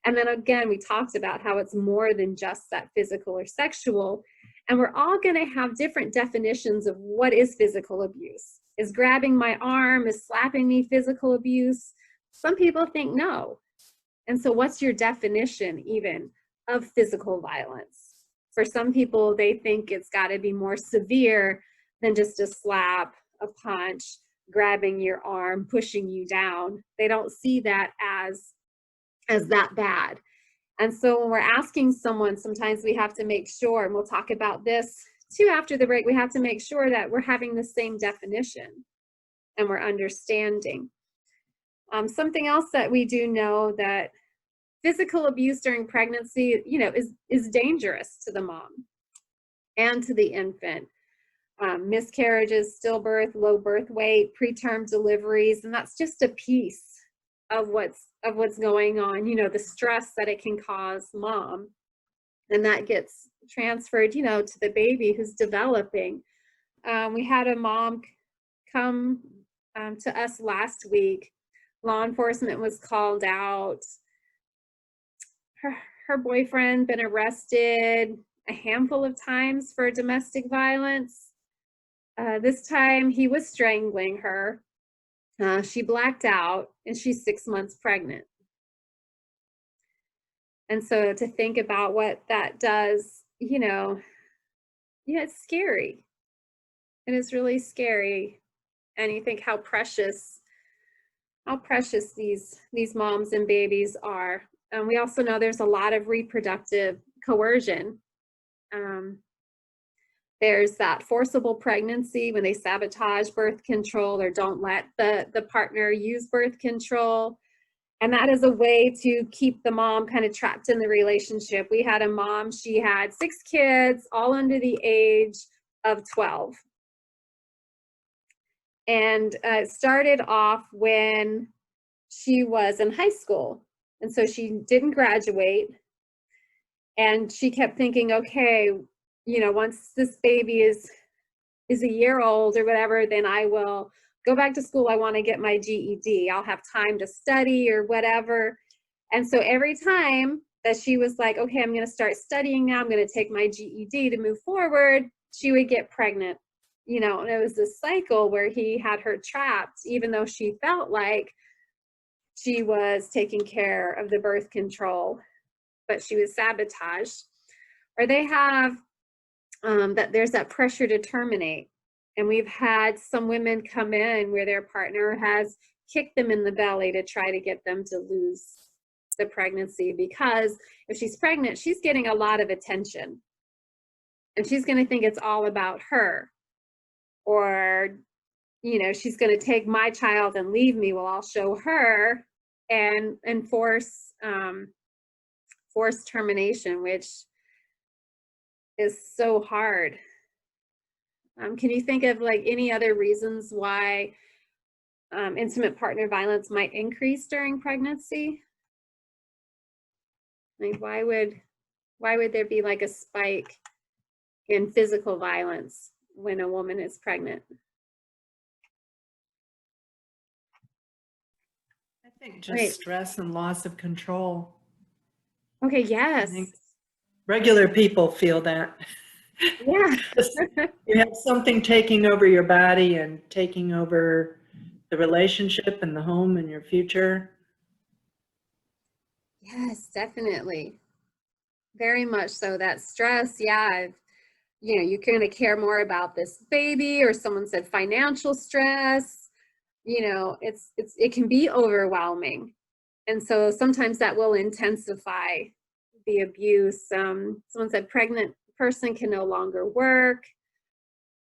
And then again, we talked about how it's more than just that physical or sexual. And we're all going to have different definitions of what is physical abuse. Is grabbing my arm, is slapping me physical abuse? Some people think no. And so what's your definition even of physical violence? For some people, they think it's got to be more severe than just a slap, a punch, grabbing your arm, pushing you down. They don't see that as that bad. And so when we're asking someone, sometimes we have to make sure, and we'll talk about this too after the break, we have to make sure that we're having the same definition and we're understanding. Something else that we do know, that physical abuse during pregnancy, you know, is dangerous to the mom and to the infant. Miscarriages, stillbirth, low birth weight, preterm deliveries, and that's just a piece of what's going on, you know, the stress that it can cause mom. And that gets transferred, you know, to the baby who's developing. We had a mom come to us last week. Law enforcement was called out. Her boyfriend been arrested a handful of times for domestic violence. This time he was strangling her. She blacked out and she's 6 months pregnant. And so to think about what that does, you know, yeah, it's scary. It is really scary. And you think how precious these moms and babies are. And we also know there's a lot of reproductive coercion. There's that forcible pregnancy when they sabotage birth control or don't let the partner use birth control. And that is a way to keep the mom kind of trapped in the relationship. We had a mom, she had 6 kids, all under the age of 12. And it started off when she was in high school. And so she didn't graduate. And she kept thinking, okay, you know, once this baby is a year old or whatever, then I will go back to school. I want to get my GED. I'll have time to study or whatever. And so every time that she was like, okay, I'm going to start studying now, I'm going to take my GED to move forward, she would get pregnant. You know, and it was this cycle where he had her trapped, even though she felt like she was taking care of the birth control, but she was sabotaged. Or they have that there's that pressure to terminate. And we've had some women come in where their partner has kicked them in the belly to try to get them to lose the pregnancy, because if she's pregnant, she's getting a lot of attention and she's going to think it's all about her. Or, you know, she's going to take my child and leave me. Well, I'll show her and forced termination, which is so hard. Can you think of like any other reasons why intimate partner violence might increase during pregnancy? Like why would there be like a spike in physical violence when a woman is pregnant? I think just stress and loss of control. Okay, yes. Regular people feel that. Yeah. You have something taking over your body and taking over the relationship and the home and your future. Yes, definitely. Very much so. That stress, yeah, you're going to care more about this baby, or someone said financial stress. It can be overwhelming. And so sometimes that will intensify the abuse. Someone said pregnant person can no longer work,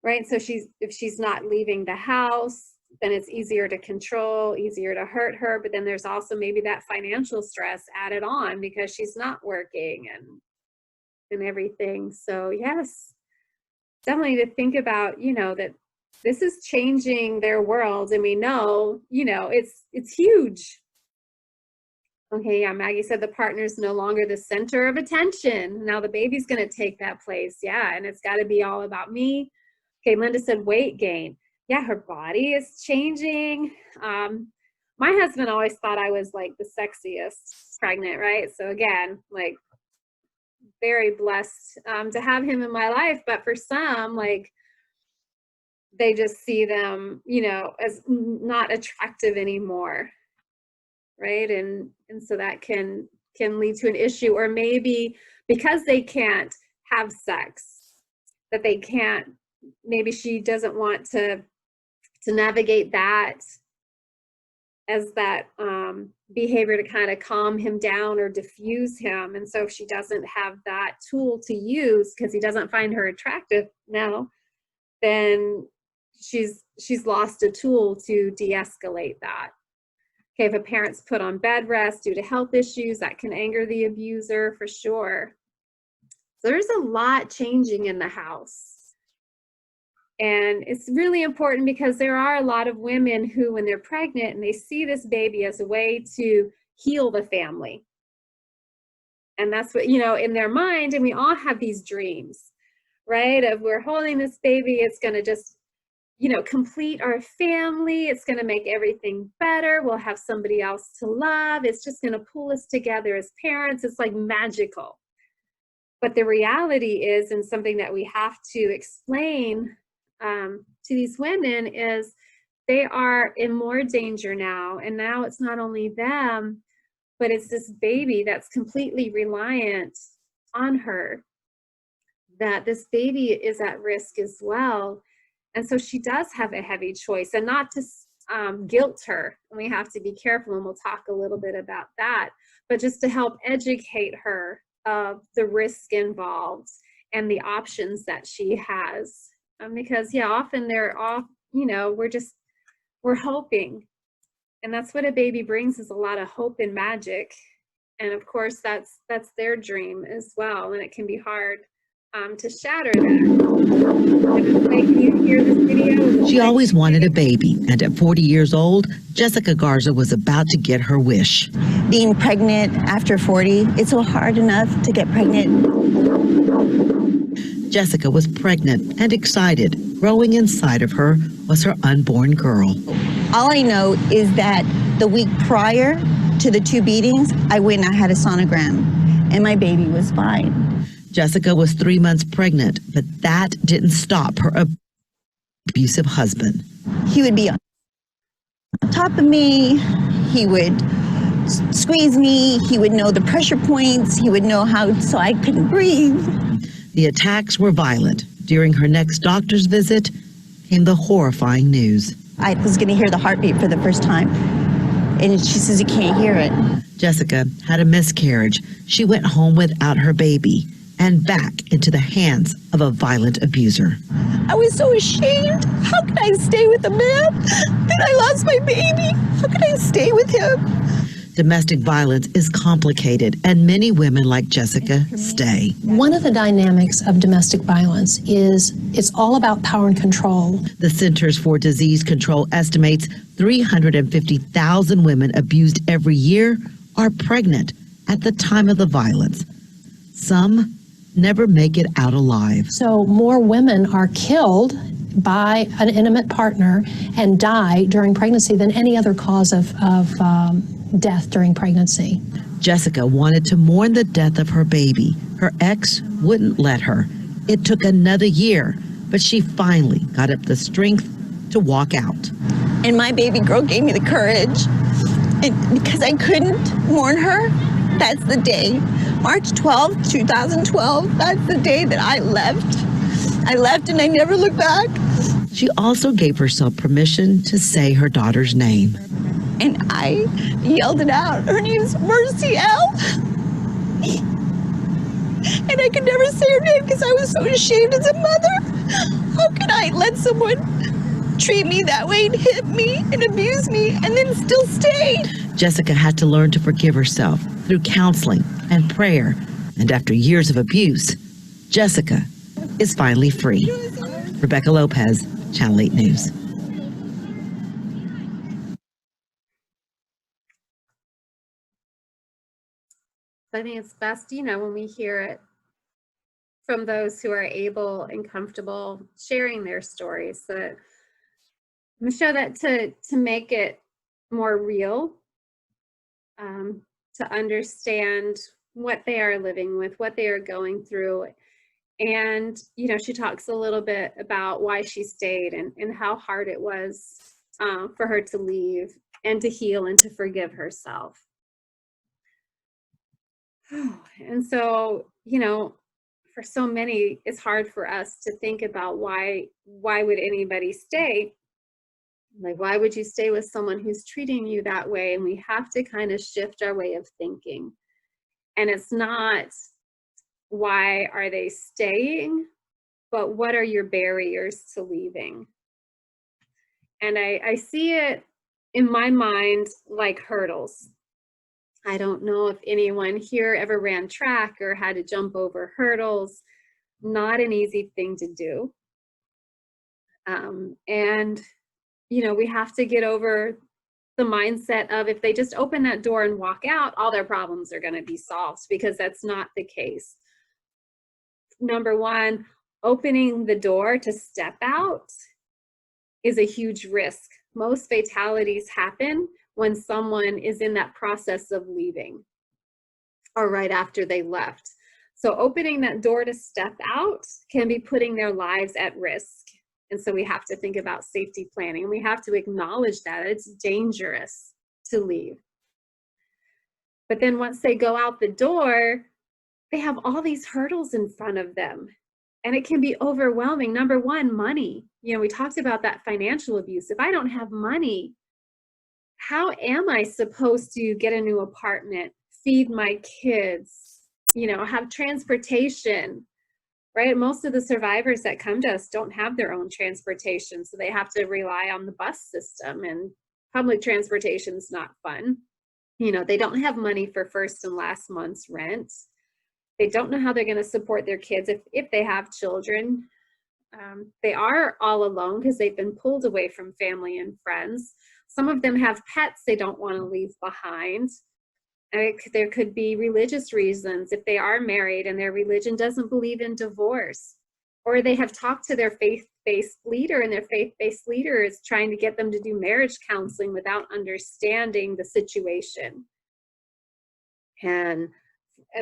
right? So if she's not leaving the house, then it's easier to control, easier to hurt her. But then there's also maybe that financial stress added on because she's not working and everything. So yes, definitely to think about, that this is changing their world, and we know, it's huge. Okay, yeah, Maggie said the partner's no longer the center of attention. Now the baby's going to take that place. Yeah, and it's got to be all about me. Okay, Linda said weight gain. Yeah, her body is changing. My husband always thought I was like the sexiest pregnant, right? So again, like very blessed to have him in my life. But for some, like they just see them, as not attractive anymore. Right. And so that can lead to an issue, or maybe because they can't have sex, that they can't, maybe she doesn't want to navigate that as that behavior to kind of calm him down or diffuse him. And so if she doesn't have that tool to use because he doesn't find her attractive now, then she's lost a tool to de-escalate that. Okay, if a parent's put on bed rest due to health issues, that can anger the abuser for sure. So there's a lot changing in the house. And it's really important because there are a lot of women who, when they're pregnant and they see this baby as a way to heal the family. And that's what, in their mind, and we all have these dreams, right? Of we're holding this baby, it's going to just complete our family. It's going to make everything better. We'll have somebody else to love. It's just going to pull us together as parents. It's like magical. But the reality is, and something that we have to explain to these women, is they are in more danger now. And now it's not only them, but it's this baby that's completely reliant on her, that this baby is at risk as well. And so she does have a heavy choice, and not to guilt her. And we have to be careful, and we'll talk a little bit about that, but just to help educate her of the risk involved and the options that she has. Because often they're all, we're hoping. And that's what a baby brings, is a lot of hope and magic. And of course, that's their dream as well. And it can be hard to shatter that. Can you hear this video? She always wanted a baby, and at 40 years old, Jessica Garza was about to get her wish. Being pregnant after 40, it's so hard enough to get pregnant. Jessica was pregnant and excited. Growing inside of her was her unborn girl. All I know is that the week prior to the 2 beatings, I went and I had a sonogram, and my baby was fine. Jessica was 3 months pregnant, but that didn't stop her abusive husband. He would be on top of me. He would squeeze me. He would know the pressure points. He would know how, so I couldn't breathe. The attacks were violent. During her next doctor's visit came the horrifying news. I was going to hear the heartbeat for the first time, and she says, "You can't hear it." Jessica had a miscarriage. She went home without her baby and back into the hands of a violent abuser. I was so ashamed. How could I stay with a man that I lost my baby? How could I stay with him? Domestic violence is complicated, and many women like Jessica stay. One of the dynamics of domestic violence is it's all about power and control. The Centers for Disease Control estimates 350,000 women abused every year are pregnant at the time of the violence. Some never make it out alive. So more women are killed by an intimate partner and die during pregnancy than any other cause of death during pregnancy. Jessica wanted to mourn the death of her baby. Her ex wouldn't let her. It took another year, but she finally got up the strength to walk out. And my baby girl gave me the courage. And because I couldn't mourn her, that's the day. March 12th, 2012, that's the day that I left. I left and I never looked back. She also gave herself permission to say her daughter's name. And I yelled it out. Her name's Mercy L. And I could never say her name because I was so ashamed as a mother. How could I let someone treat me that way and hit me and abuse me and then still stay? Jessica had to learn to forgive herself through counseling and prayer. And after years of abuse, Jessica is finally free. Rebecca Lopez, Channel 8 News. I think it's best, when we hear it from those who are able and comfortable sharing their stories, that I'm show that to make it more real, to understand what they are living with, what they are going through. And, she talks a little bit about why she stayed and how hard it was for her to leave and to heal and to forgive herself. And so, for so many, it's hard for us to think about why would anybody stay? Like, why would you stay with someone who's treating you that way? And we have to kind of shift our way of thinking. And it's not why are they staying, but what are your barriers to leaving? And I see it in my mind like hurdles. I don't know if anyone here ever ran track or had to jump over hurdles. Not an easy thing to do. And, we have to get over the mindset of if they just open that door and walk out, all their problems are going to be solved, because that's not the case. Number one, opening the door to step out is a huge risk. Most fatalities happen when someone is in that process of leaving or right after they left. So opening that door to step out can be putting their lives at risk. And so we have to think about safety planning. We have to acknowledge that it's dangerous to leave. But then once they go out the door, they have all these hurdles in front of them. And it can be overwhelming. Number one, money. We talked about that financial abuse. If I don't have money, how am I supposed to get a new apartment, feed my kids, have transportation, right? Most of the survivors that come to us don't have their own transportation, so they have to rely on the bus system, and public transportation is not fun. They don't have money for first and last month's rent. They don't know how they're going to support their kids if they have children. They are all alone because they've been pulled away from family and friends. Some of them have pets they don't want to leave behind. There could be religious reasons if they are married and their religion doesn't believe in divorce, or they have talked to their faith-based leader and their faith-based leader is trying to get them to do marriage counseling without understanding the situation. And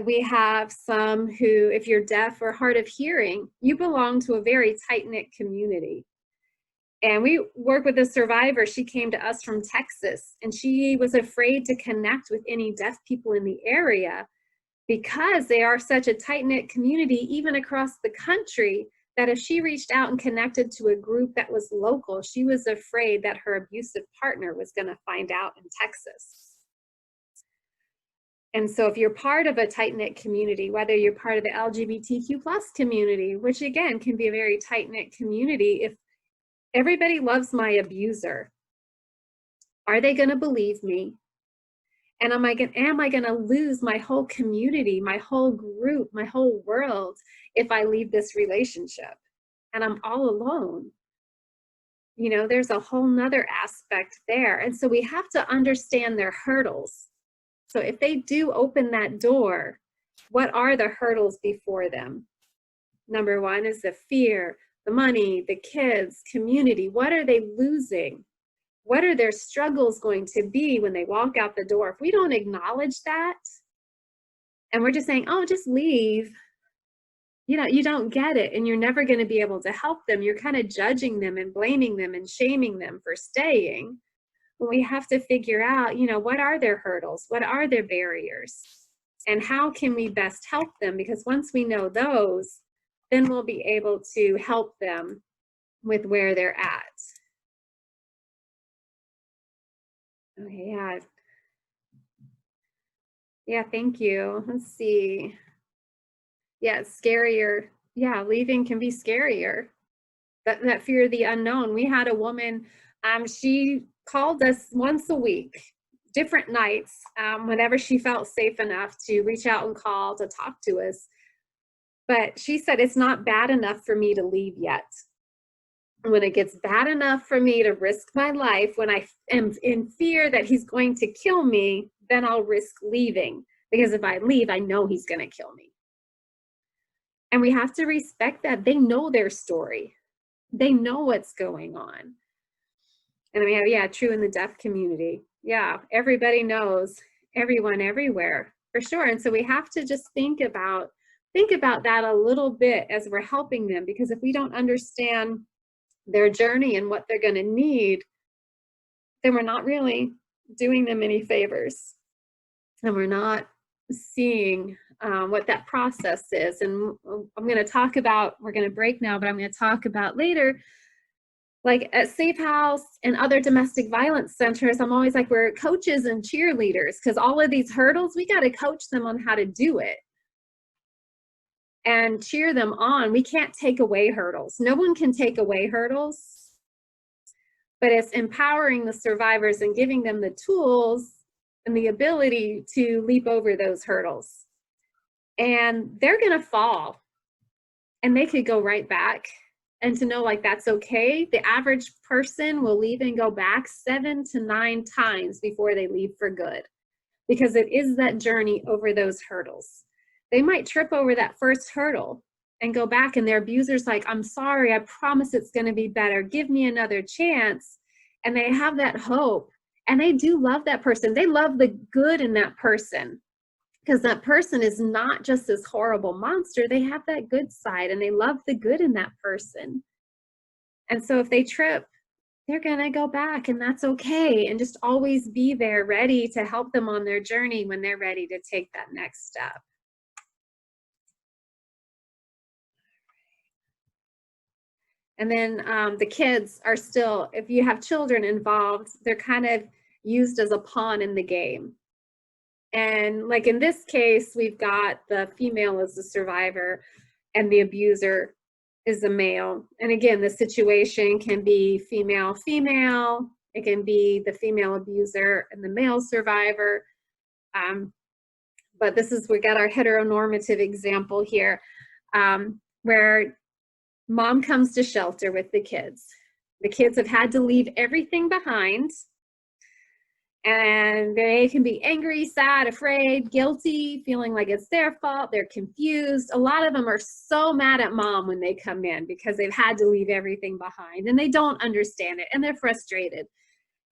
we have some who, if you're deaf or hard of hearing, you belong to a very tight-knit community. And we work with a survivor. She came to us from Texas, and she was afraid to connect with any deaf people in the area because they are such a tight-knit community, even across the country, that if she reached out and connected to a group that was local, she was afraid that her abusive partner was going to find out in Texas. And so if you're part of a tight-knit community, whether you're part of the LGBTQ+ community, which again can be a very tight-knit community, if everybody loves my abuser, are they going to believe me? And am I gonna lose my whole community, my whole group, my whole world if I leave this relationship and I'm all alone? You know, there's a whole nother aspect there. And so we have to understand their hurdles. So if they do open that door, what are the hurdles before them? Number one is the fear, the money, the kids, community. What are they losing? What are their struggles going to be when they walk out the door? If we don't acknowledge that, and we're just saying, oh, just leave, you know, you don't get it, and you're never going to be able to help them. You're kind of judging them and blaming them and shaming them for staying. When we have to figure out, you know, what are their hurdles? What are their barriers? And how can we best help them? Because once we know those, then we'll be able to help them with where they're at. Okay, yeah. Yeah, thank you. Let's see. Yeah, it's scarier. Yeah, leaving can be scarier. That fear of the unknown. We had a woman, she called us once a week, different nights, whenever she felt safe enough to reach out and call to talk to us. But she said, it's not bad enough for me to leave yet. When it gets bad enough for me to risk my life, when I am in fear that he's going to kill me, then I'll risk leaving. Because if I leave, I know he's going to kill me. And we have to respect that. They know their story. They know what's going on. And we have, yeah, true in the deaf community. Yeah, everybody knows everyone everywhere, for sure. And so we have to just think about that a little bit as we're helping them, because if we don't understand their journey and what they're going to need, then we're not really doing them any favors. And we're not seeing what that process is. And I'm going to talk about, we're going to break now, but I'm going to talk about later, like at Safe House and other domestic violence centers, I'm always like, we're coaches and cheerleaders, because all of these hurdles, we got to coach them on how to do it and cheer them on. We can't take away hurdles. No one can take away hurdles, but it's empowering the survivors and giving them the tools and the ability to leap over those hurdles. And they're going to fall and they could go right back. And to know, like, that's okay. The average person will leave and go back 7 to 9 times before they leave for good, because it is that journey over those hurdles. They might trip over that first hurdle and go back, and their abuser's like, I'm sorry, I promise it's going to be better. Give me another chance. And they have that hope, and they do love that person. They love the good in that person, because that person is not just this horrible monster. They have that good side, and they love the good in that person. And so if they trip, they're going to go back, and that's okay. And just always be there, ready to help them on their journey when they're ready to take that next step. And then the kids are still, if you have children involved, they're kind of used as a pawn in the game. And like in this case, we've got the female as the survivor and the abuser is the male. And again, the situation can be female-female. It can be the female abuser and the male survivor. But this is, we got our heteronormative example here, where mom comes to shelter with the kids. The kids have had to leave everything behind. And they can be angry, sad, afraid, guilty, feeling like it's their fault. They're confused. A lot of them are so mad at mom when they come in because they've had to leave everything behind and they don't understand it and they're frustrated.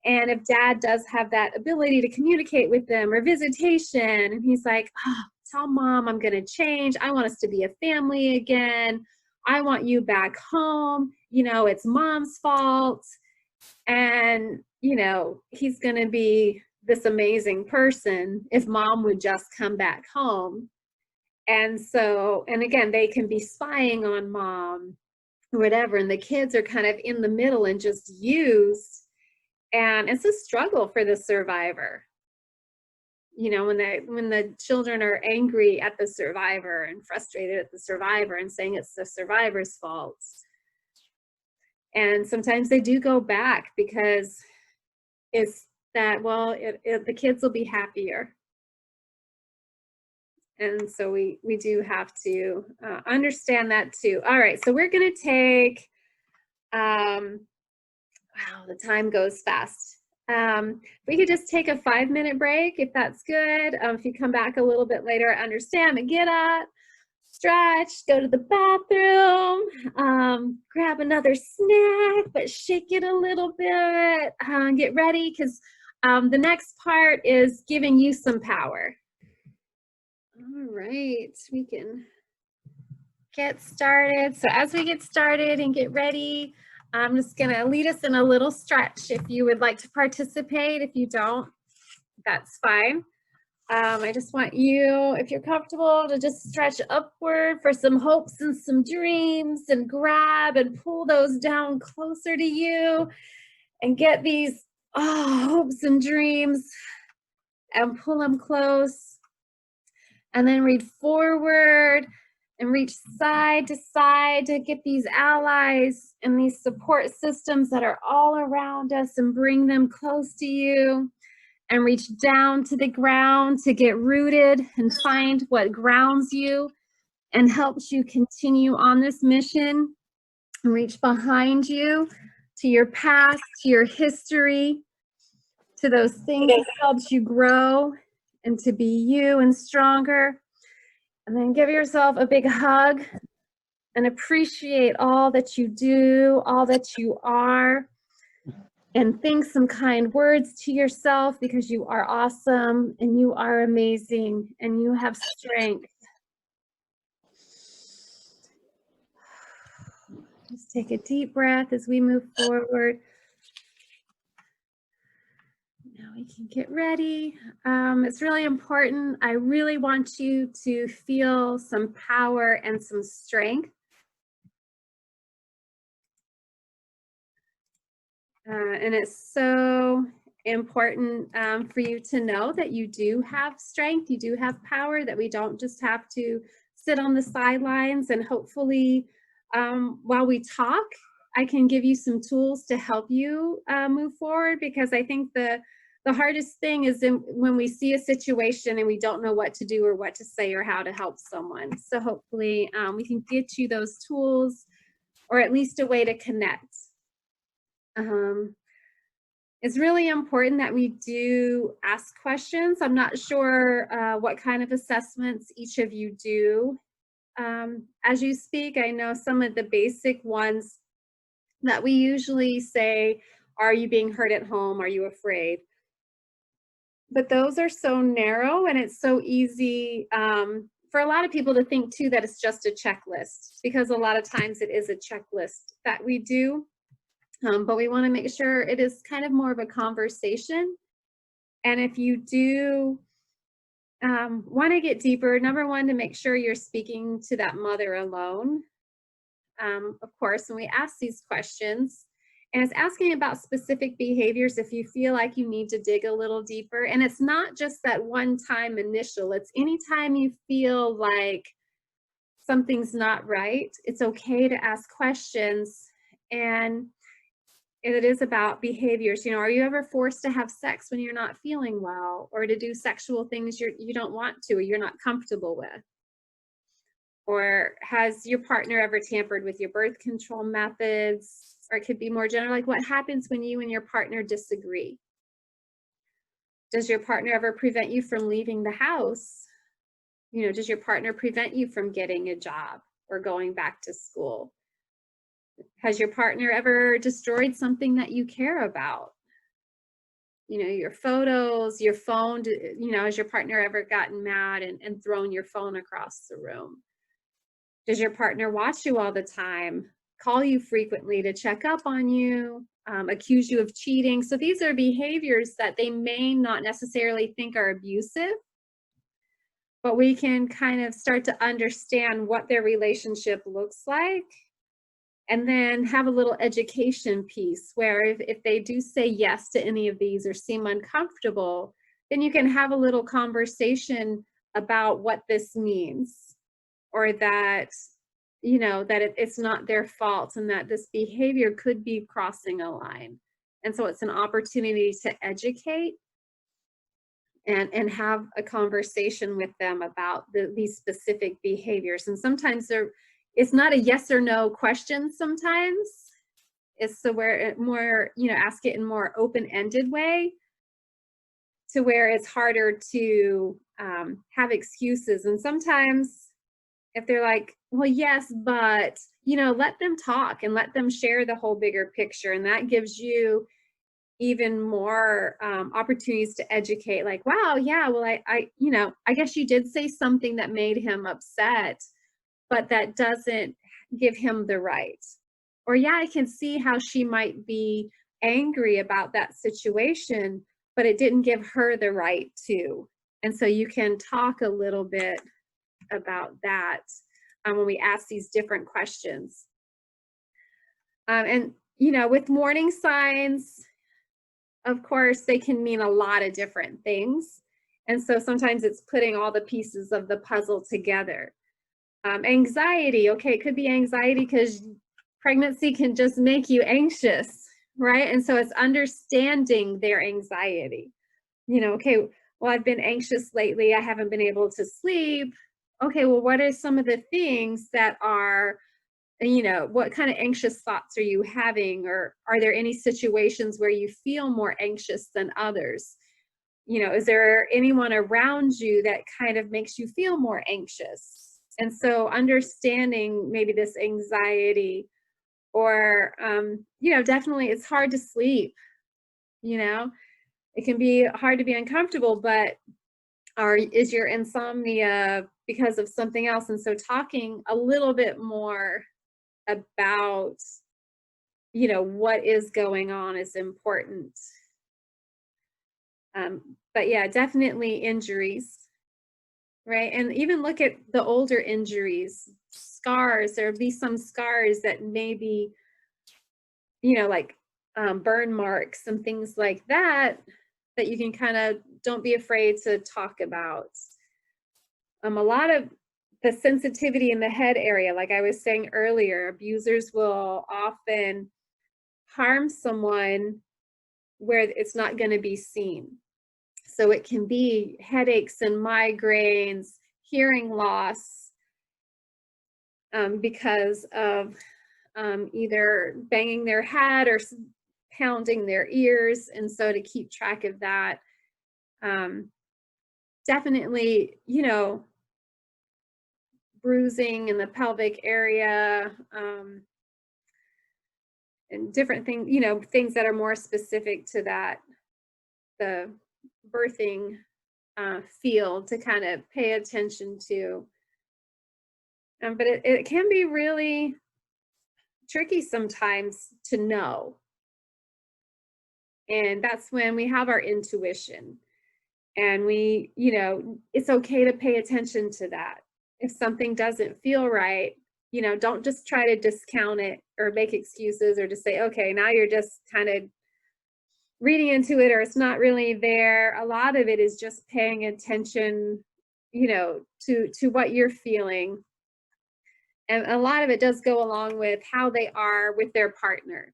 And if dad does have that ability to communicate with them or visitation, and he's like, oh, tell mom I'm going to change. I want us to be a family again. I want you back home. You know, it's mom's fault. And, you know, he's going to be this amazing person if mom would just come back home. And so, and again, they can be spying on mom or whatever. And the kids are kind of in the middle and just used. And it's a struggle for the survivor. You know, when the children are angry at the survivor and frustrated at the survivor and saying it's the survivor's fault. And sometimes they do go back because it's that, well, the kids will be happier. And so we do have to understand that too. All right, so we're gonna take, wow, the time goes fast. We could just take a 5-minute break if that's good. If you come back a little bit later, I understand, but get up, stretch, go to the bathroom, grab another snack, but shake it a little bit, get ready, because the next part is giving you some power. All right, we can get started. So as we get started and get ready, I'm just gonna lead us in a little stretch. If you would like to participate, if you don't, that's fine. I just want you, if you're comfortable, to just stretch upward for some hopes and some dreams, and grab and pull those down closer to you, and get these hopes and dreams and pull them close. And then reach forward and reach side to get these allies and these support systems that are all around us, and bring them close to you. And reach down to the ground to get rooted and find what grounds you and helps you continue on this mission. And reach behind you to your past, to your history, to those things that helped you grow and to be you and stronger. And then give yourself a big hug and appreciate all that you do, all that you are. And think some kind words to yourself, because you are awesome and you are amazing and you have strength. Just take a deep breath as we move forward. Now we can get ready. It's really important. I really want you to feel some power and some strength. And it's so important for you to know that you do have strength, you do have power, that we don't just have to sit on the sidelines. And hopefully while we talk, I can give you some tools to help you move forward, because I think the hardest thing is when we see a situation and we don't know what to do or what to say or how to help someone. So hopefully we can get you those tools, or at least a way to connect. It's really important that we do ask questions. I'm not sure what kind of assessments each of you do as you speak. I know some of the basic ones that we usually say, are you being hurt at home? Are you afraid? But those are so narrow, and it's so easy for a lot of people to think too that it's just a checklist, because a lot of times it is a checklist that we do. But we want to make sure it is kind of more of a conversation. And if you do want to get deeper, number one, to make sure you're speaking to that mother alone. Of course, when we ask these questions, and it's asking about specific behaviors if you feel like you need to dig a little deeper. And it's not just that one-time initial, it's anytime you feel like something's not right, it's okay to ask questions. And it is about behaviors. You know, are you ever forced to have sex when you're not feeling well, or to do sexual things you don't want to, or you're not comfortable with? Or has your partner ever tampered with your birth control methods? Or it could be more general, like what happens when you and your partner disagree? Does your partner ever prevent you from leaving the house? You know, does your partner prevent you from getting a job or going back to school? Has your partner ever destroyed something that you care about? You know, your photos, your phone, you know, has your partner ever gotten mad and thrown your phone across the room? Does your partner watch you all the time, call you frequently to check up on you, accuse you of cheating? So these are behaviors that they may not necessarily think are abusive, but we can kind of start to understand what their relationship looks like. And then have a little education piece where if they do say yes to any of these or seem uncomfortable, then you can have a little conversation about what this means, or that, you know, that it's not their fault and that this behavior could be crossing a line. And so it's an opportunity to educate and have a conversation with them about these specific behaviors. And sometimes it's not a yes or no question sometimes. It's so where it more, ask it in more open-ended way, to where it's harder to have excuses. And sometimes if they're like, well, yes, but, let them talk and let them share the whole bigger picture. And that gives you even more opportunities to educate, like, wow, yeah, well, I guess you did say something that made him upset, but that doesn't give him the right. Or, yeah, I can see how she might be angry about that situation, but it didn't give her the right to. And so you can talk a little bit about that when we ask these different questions. And, with warning signs, of course, they can mean a lot of different things. And so sometimes it's putting all the pieces of the puzzle together. Anxiety, okay, it could be anxiety because pregnancy can just make you anxious, right? And so it's understanding their anxiety. Okay, well, I've been anxious lately. I haven't been able to sleep. Okay, well, what are some of the things that are, what kind of anxious thoughts are you having? Or are there any situations where you feel more anxious than others? Is there anyone around you that kind of makes you feel more anxious? And so understanding maybe this anxiety, or, definitely it's hard to sleep, it can be hard to be uncomfortable, but is your insomnia because of something else? And so talking a little bit more about, what is going on is important. But yeah, definitely injuries, right? And even look at the older injuries, scars. There'll be some scars that maybe, like burn marks and things like that you can kind of, don't be afraid to talk about. A lot of the sensitivity in the head area, like I was saying earlier, abusers will often harm someone where it's not going to be seen. So it can be headaches and migraines, hearing loss, because of either banging their head or pounding their ears. And so to keep track of that, definitely, bruising in the pelvic area, and different things, things that are more specific to that, the birthing field, to kind of pay attention to. But it can be really tricky sometimes to know. And that's when we have our intuition, and we, it's okay to pay attention to that. If something doesn't feel right, don't just try to discount it or make excuses, or just say, okay, now you're just kind of reading into it, or it's not really there. A lot of it is just paying attention, to what you're feeling. And a lot of it does go along with how they are with their partner.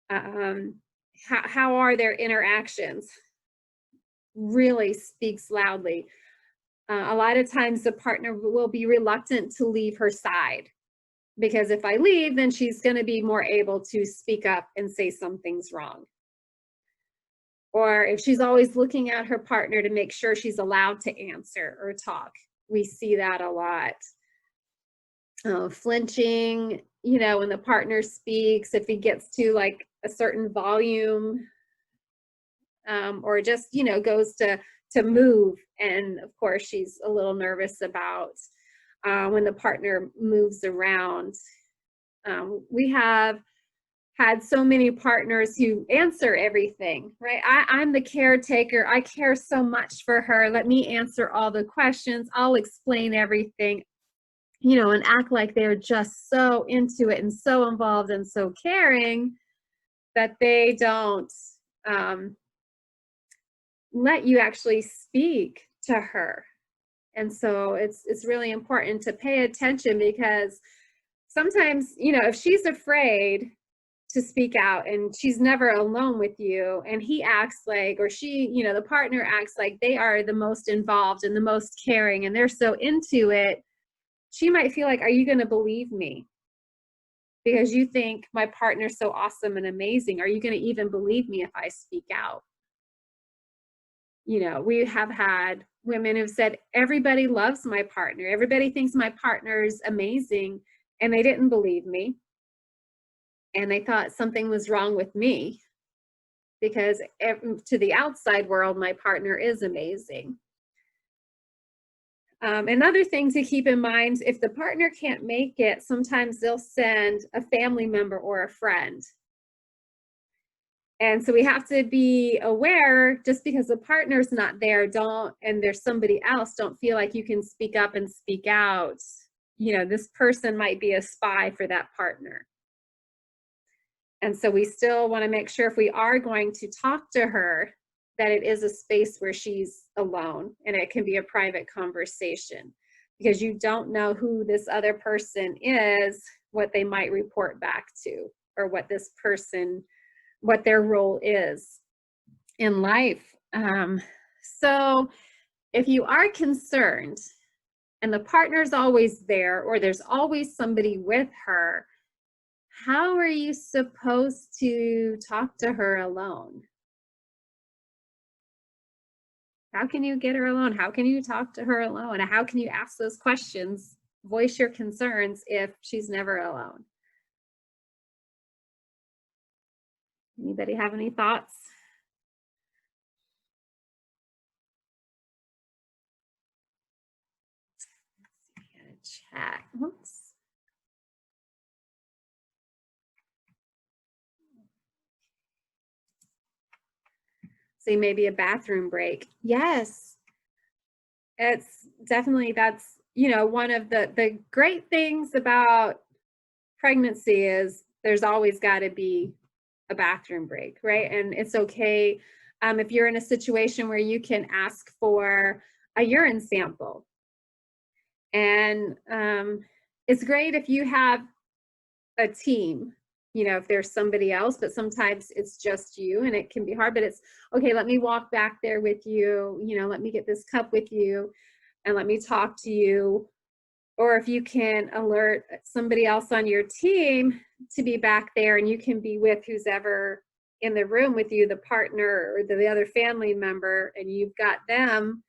How are their interactions? Really speaks loudly. A lot of times the partner will be reluctant to leave her side, because if I leave, then she's going to be more able to speak up and say something's wrong. Or if she's always looking at her partner to make sure she's allowed to answer or talk. We see that a lot. Flinching, when the partner speaks, if he gets to like a certain volume, or just, goes to move. And of course, she's a little nervous about when the partner moves around. We have had so many partners who answer everything, right? I'm the caretaker. I care so much for her. Let me answer all the questions. I'll explain everything, and act like they're just so into it and so involved and so caring that they don't let you actually speak to her. And so it's really important to pay attention, because sometimes, if she's afraid to speak out, and she's never alone with you, and he acts like, or she, you know, the partner acts like they are the most involved and the most caring and they're so into it, she might feel like, are you going to believe me? Because you think my partner's so awesome and amazing. Are you going to even believe me if I speak out? You know, we have had women who've said, everybody loves my partner. Everybody thinks my partner's amazing, and they didn't believe me. And they thought something was wrong with me because to the outside world, my partner is amazing. Another thing to keep in mind, if the partner can't make it, sometimes they'll send a family member or a friend. And so we have to be aware, just because the partner's not there, and there's somebody else, don't feel like you can speak up and speak out. You know, this person might be a spy for that partner. And so we still want to make sure, if we are going to talk to her, that it is a space where she's alone and it can be a private conversation, because you don't know who this other person is, what they might report back to, or what this person, what their role is in life. So if you are concerned and the partner's always there, or there's always somebody with her, how are you supposed to talk to her alone? How can you get her alone? How can you talk to her alone? And how can you ask those questions, voice your concerns if she's never alone? Anybody have any thoughts? Let's see, get a chat. Oops. Say maybe a bathroom break. Yes, it's definitely, that's, you know, one of the great things about pregnancy is there's always got to be a bathroom break, right? And it's okay if you're in a situation where you can ask for a urine sample. And it's great if you have a team, you know, if there's somebody else, but sometimes it's just you and it can be hard, but it's okay, let me walk back there with you, you know, let me get this cup with you and let me talk to you. Or if you can alert somebody else on your team to be back there, and you can be with who's ever in the room with you, the partner or the other family member, and you've got them.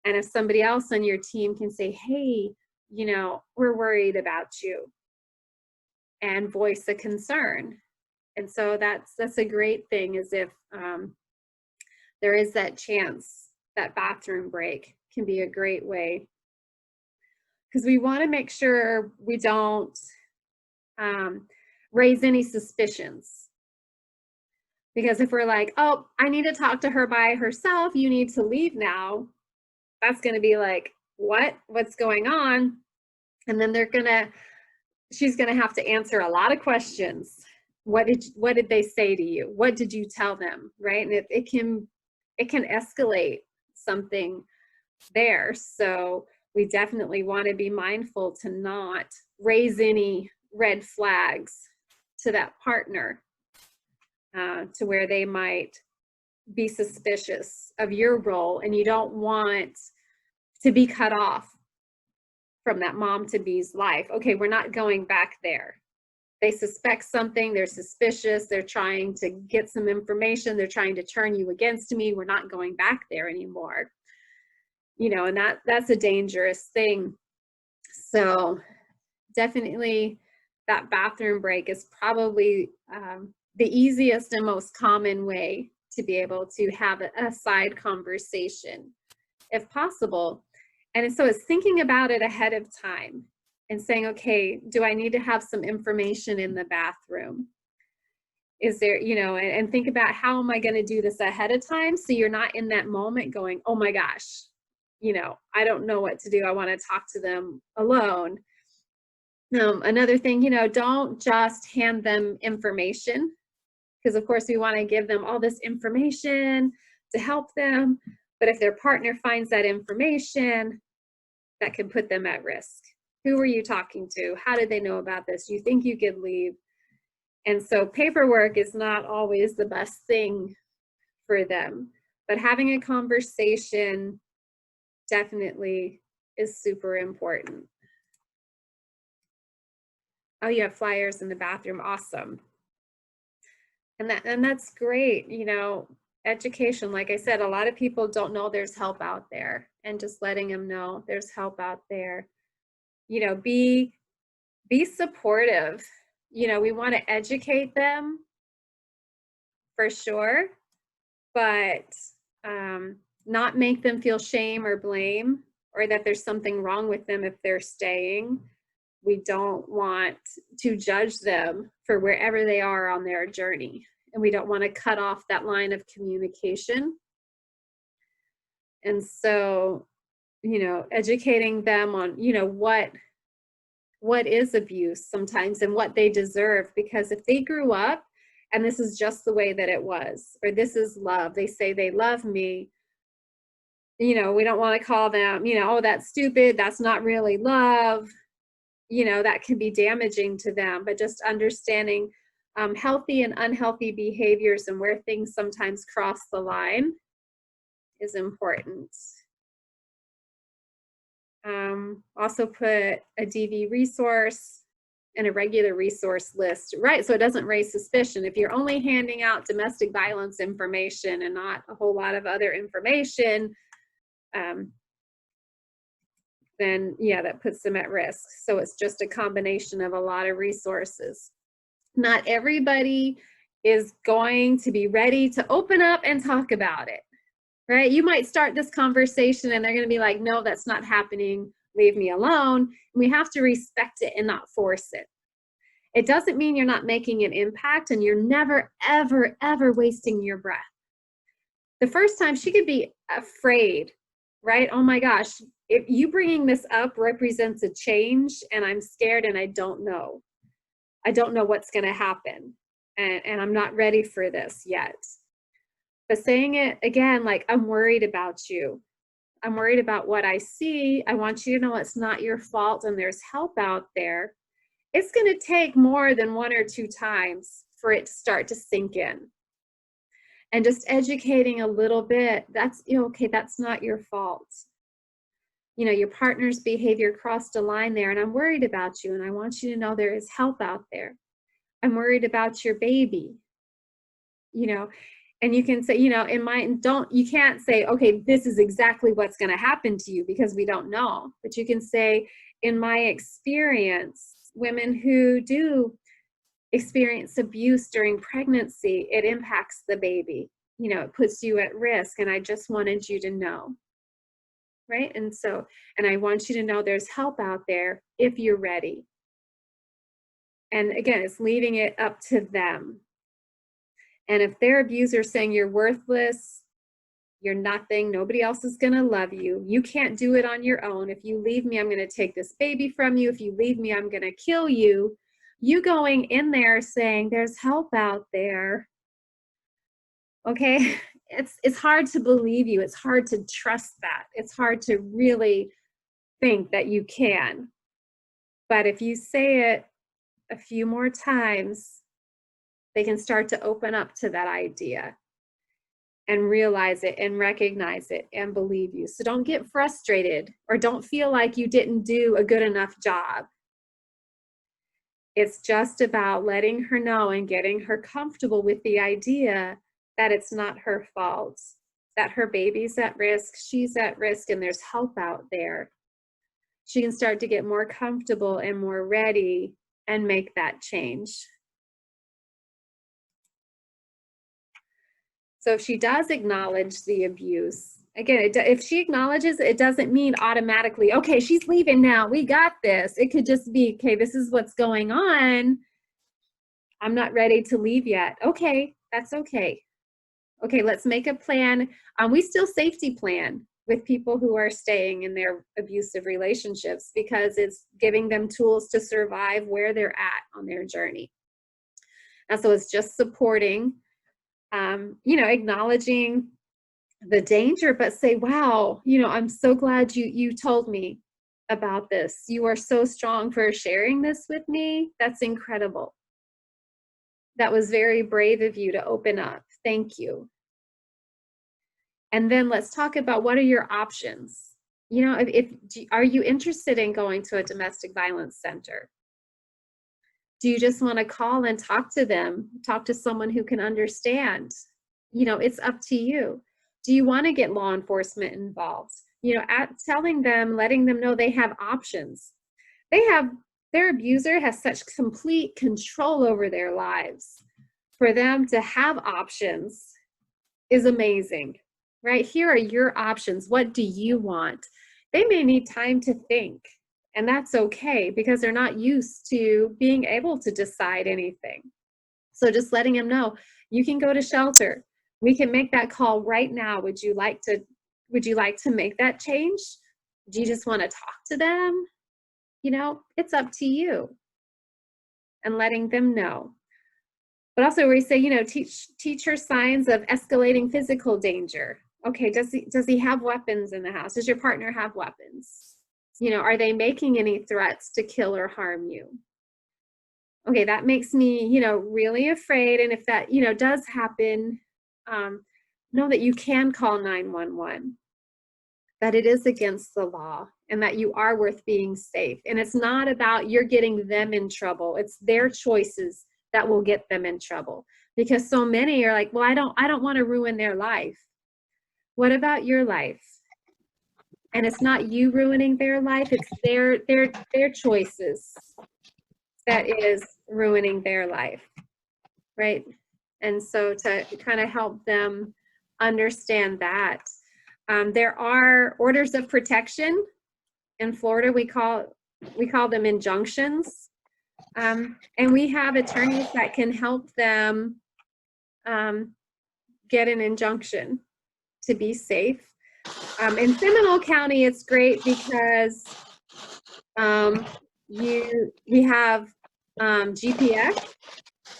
And if somebody else on your team can say, hey, you know, we're worried about you, and voice a concern. And so that's a great thing, is if there is that chance, that bathroom break can be a great way, because we want to make sure we don't raise any suspicions. Because if we're like, oh, I need to talk to her by herself, you need to leave now, that's going to be like, what's going on? And then she's going to have to answer a lot of questions. What did they say to you? What did you tell them? Right? And it can escalate something there. So we definitely want to be mindful to not raise any red flags to that partner, to where they might be suspicious of your role, and you don't want to be cut off from that mom to be's life. Okay, we're not going back there. They suspect something, they're suspicious, they're trying to get some information, they're trying to turn you against me, we're not going back there anymore. You know, and that's a dangerous thing. So definitely that bathroom break is probably the easiest and most common way to be able to have a side conversation, if possible. And so it's thinking about it ahead of time and saying, okay, do I need to have some information in the bathroom? Is there, you know, and think about, how am I going to do this ahead of time, so you're not in that moment going, oh my gosh, you know, I don't know what to do. I want to talk to them alone. Another thing, you know, don't just hand them information, because of course we want to give them all this information to help them. But if their partner finds that information, that could put them at risk. Who were you talking to? How did they know about this? You think you could leave? And so paperwork is not always the best thing for them, but having a conversation definitely is super important. Oh, you have flyers in the bathroom. Awesome. And that's great. You know, education, like I said, a lot of people don't know there's help out there, and just letting them know there's help out there. You know, be supportive. You know, we want to educate them for sure, but not make them feel shame or blame, or that there's something wrong with them if they're staying. We don't want to judge them for wherever they are on their journey. And we don't want to cut off that line of communication. And so, you know, educating them on, you know, what is abuse sometimes and what they deserve. Because if they grew up and this is just the way that it was, or this is love, they say they love me, you know, we don't want to call them, you know, oh, that's stupid, that's not really love. You know, that can be damaging to them. But just understanding healthy and unhealthy behaviors and where things sometimes cross the line is important. Also put a DV resource and a regular resource list, right? So it doesn't raise suspicion. If you're only handing out domestic violence information and not a whole lot of other information, then yeah, that puts them at risk. So it's just a combination of a lot of resources. Not everybody is going to be ready to open up and talk about it, right? You might start this conversation and they're going to be like, no, that's not happening. Leave me alone. We have to respect it and not force it. It doesn't mean you're not making an impact, and you're never, ever, ever wasting your breath. The first time she could be afraid, right? Oh my gosh, if you bringing this up represents a change, and I'm scared and I don't know. I don't know what's going to happen, and I'm not ready for this yet. But saying it again, like, I'm worried about you. I'm worried about what I see. I want you to know it's not your fault and there's help out there. It's going to take more than 1 or 2 times for it to start to sink in. And just educating a little bit, that's, you know, okay, that's not your fault. You know, your partner's behavior crossed a line there, and I'm worried about you, and I want you to know there is help out there. I'm worried about your baby, you know, and you can say, you know, you can't say, okay, this is exactly what's going to happen to you, because we don't know. But you can say, in my experience, women who do experience abuse during pregnancy, it impacts the baby. You know, it puts you at risk, and I just wanted you to know. Right? And so, and I want you to know there's help out there if you're ready. And again, it's leaving it up to them. And if their abuser is saying you're worthless, you're nothing, nobody else is going to love you, you can't do it on your own. If you leave me, I'm going to take this baby from you. If you leave me, I'm going to kill you. You going in there saying there's help out there. Okay? It's hard to believe you. It's hard to trust that. It's hard to really think that you can. But if you say it a few more times, they can start to open up to that idea and realize it and recognize it and believe you. So don't get frustrated, or don't feel like you didn't do a good enough job. It's just about letting her know and getting her comfortable with the idea that it's not her fault, that her baby's at risk, she's at risk, and there's help out there. She can start to get more comfortable and more ready and make that change. So if she does acknowledge the abuse, again, if she acknowledges, it doesn't mean automatically, okay, she's leaving now, we got this. It could just be, okay, this is what's going on. I'm not ready to leave yet. Okay, that's okay. Okay, let's make a plan. We still safety plan with people who are staying in their abusive relationships, because it's giving them tools to survive where they're at on their journey. And so it's just supporting, you know, acknowledging the danger, but say, wow, you know, I'm so glad you told me about this. You are so strong for sharing this with me. That's incredible. That was very brave of you to open up. Thank you. And then let's talk about what are your options. You know, are you interested in going to a domestic violence center? Do you just want to call and talk to them, talk to someone who can understand? You know, it's up to you. Do you want to get law enforcement involved? You know, telling them, letting them know they have options. Their abuser has such complete control over their lives. For them to have options is amazing, right? Here are your options. What do you want? They may need time to think, and that's okay because they're not used to being able to decide anything. So just letting them know, you can go to shelter. We can make that call right now. Would you like to make that change? Do you just want to talk to them? You know, it's up to you. And letting them know. But also we say, you know, teach her signs of escalating physical danger. Okay, does he have weapons in the house? Does your partner have weapons? You know, are they making any threats to kill or harm you? Okay, that makes me, you know, really afraid. And if that, you know, does happen, know that you can call 911, that it is against the law, and that you are worth being safe. And it's not about you're getting them in trouble. It's their choices that will get them in trouble. Because so many are like, well, I don't want to ruin their life. What about your life? And it's not you ruining their life, it's their choices that is ruining their life, right? And so to kind of help them understand that. There are orders of protection. In Florida, we call them injunctions. And we have attorneys that can help them get an injunction to be safe. In Seminole County, it's great because we have GPS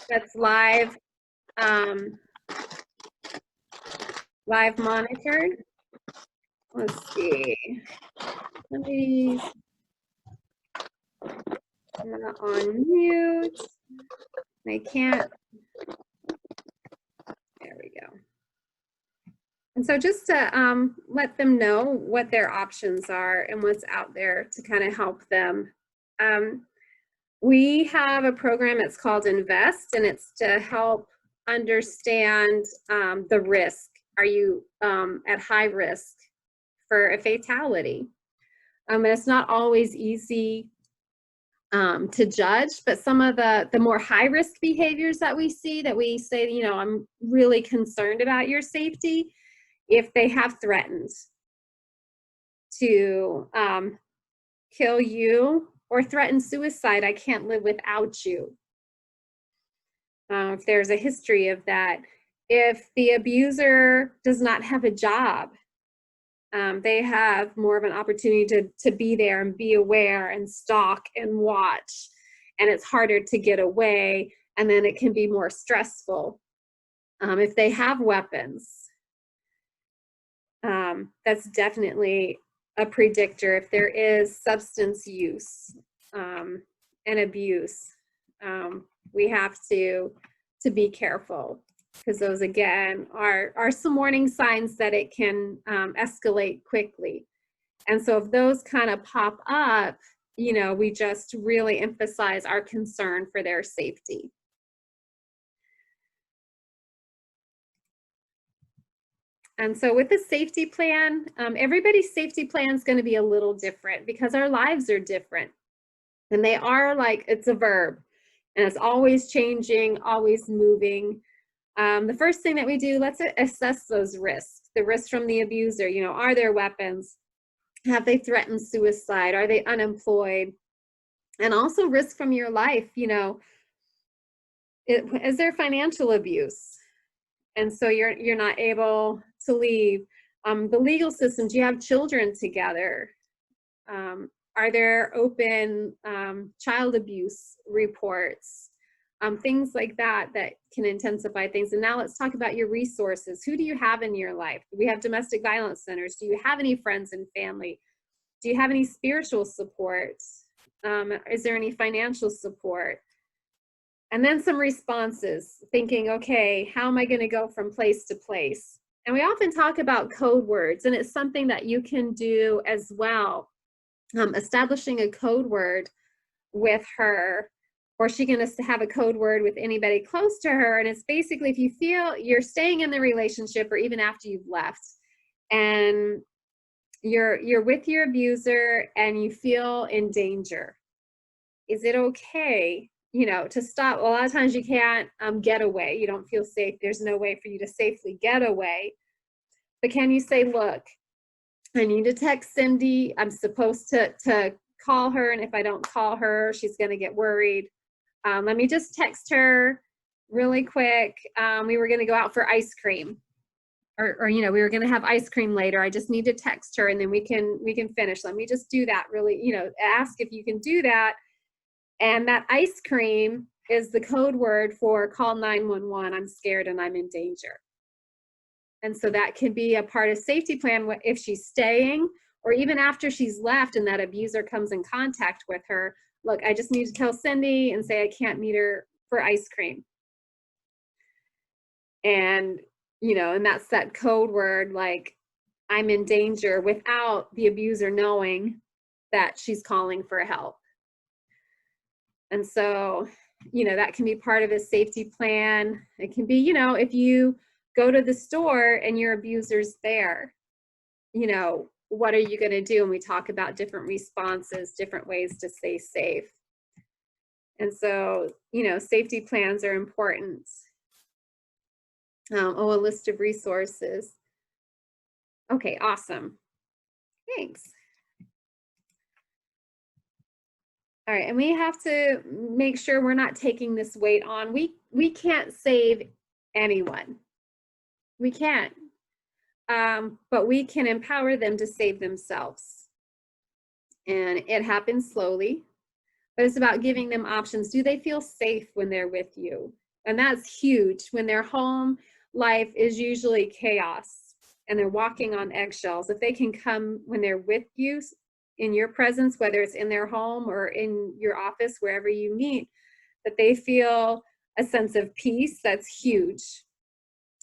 that's live monitored. Let's see. Let me. I'm not on mute. I can't. There we go. And so just to let them know what their options are and what's out there to kind of help them. We have a program, it's called Invest, and it's to help understand the risk. Are you at high risk for a fatality? And it's not always easy to judge, but some of the more high risk behaviors that we say, you know, I'm really concerned about your safety. If they have threatened to kill you or threaten suicide, I can't live without you. If there's a history of that, if the abuser does not have a job, they have more of an opportunity to be there and be aware and stalk and watch, and it's harder to get away, and then it can be more stressful. If they have weapons, that's definitely a predictor. If there is substance use and abuse, we have to be careful, because those again are some warning signs that it can escalate quickly. And so if those kind of pop up, you know, we just really emphasize our concern for their safety. And so with the safety plan, everybody's safety plan is going to be a little different because our lives are different. And they are like, it's a verb, and it's always changing, always moving. The first thing that we do, let's assess those risks. The risks from the abuser, you know, are there weapons? Have they threatened suicide? Are they unemployed? And also risk from your life, you know, is there financial abuse? And so you're not able to leave. The legal system, do you have children together? Are there open child abuse reports? Things like that can intensify things. And now let's talk about your resources. Who do you have in your life? We have domestic violence centers. Do you have any friends and family? Do you have any spiritual support? Is there any financial support? And then some responses, thinking, okay, how am I going to go from place to place? And we often talk about code words, and it's something that you can do as well. Establishing a code word with her, or she can have a code word with anybody close to her. And it's basically, if you feel you're staying in the relationship or even after you've left, and you're with your abuser and you feel in danger, is it okay, you know, to stop? A lot of times you can't get away. You don't feel safe. There's no way for you to safely get away. But can you say, look, I need to text Cindy. I'm supposed to call her, and if I don't call her, she's going to get worried. Let me just text her really quick. We were going to go out for ice cream, or you know, we were going to have ice cream later. I just need to text her, and then we can finish. Let me just do that. Really, you know, ask if you can do that. And that ice cream is the code word for call 911. I'm scared and I'm in danger. And so that can be a part of safety plan if she's staying, or even after she's left and that abuser comes in contact with her. Look, I just need to tell Cindy and say I can't meet her for ice cream. And, you know, and that's that code word, like, I'm in danger, without the abuser knowing that she's calling for help. And so, you know, that can be part of a safety plan. It can be, you know, if you go to the store and your abuser's there, you know, what are you going to do? And we talk about different responses, different ways to stay safe. And so, you know, safety plans are important. A list of resources. Okay, awesome. Thanks. All right, and we have to make sure we're not taking this weight on. We can't save anyone. We can't. But we can empower them to save themselves. And it happens slowly, but it's about giving them options. Do they feel safe when they're with you? And that's huge. When they're home, life is usually chaos and they're walking on eggshells. If they can come when they're with you in your presence, whether it's in their home or in your office, wherever you meet, that they feel a sense of peace, that's huge.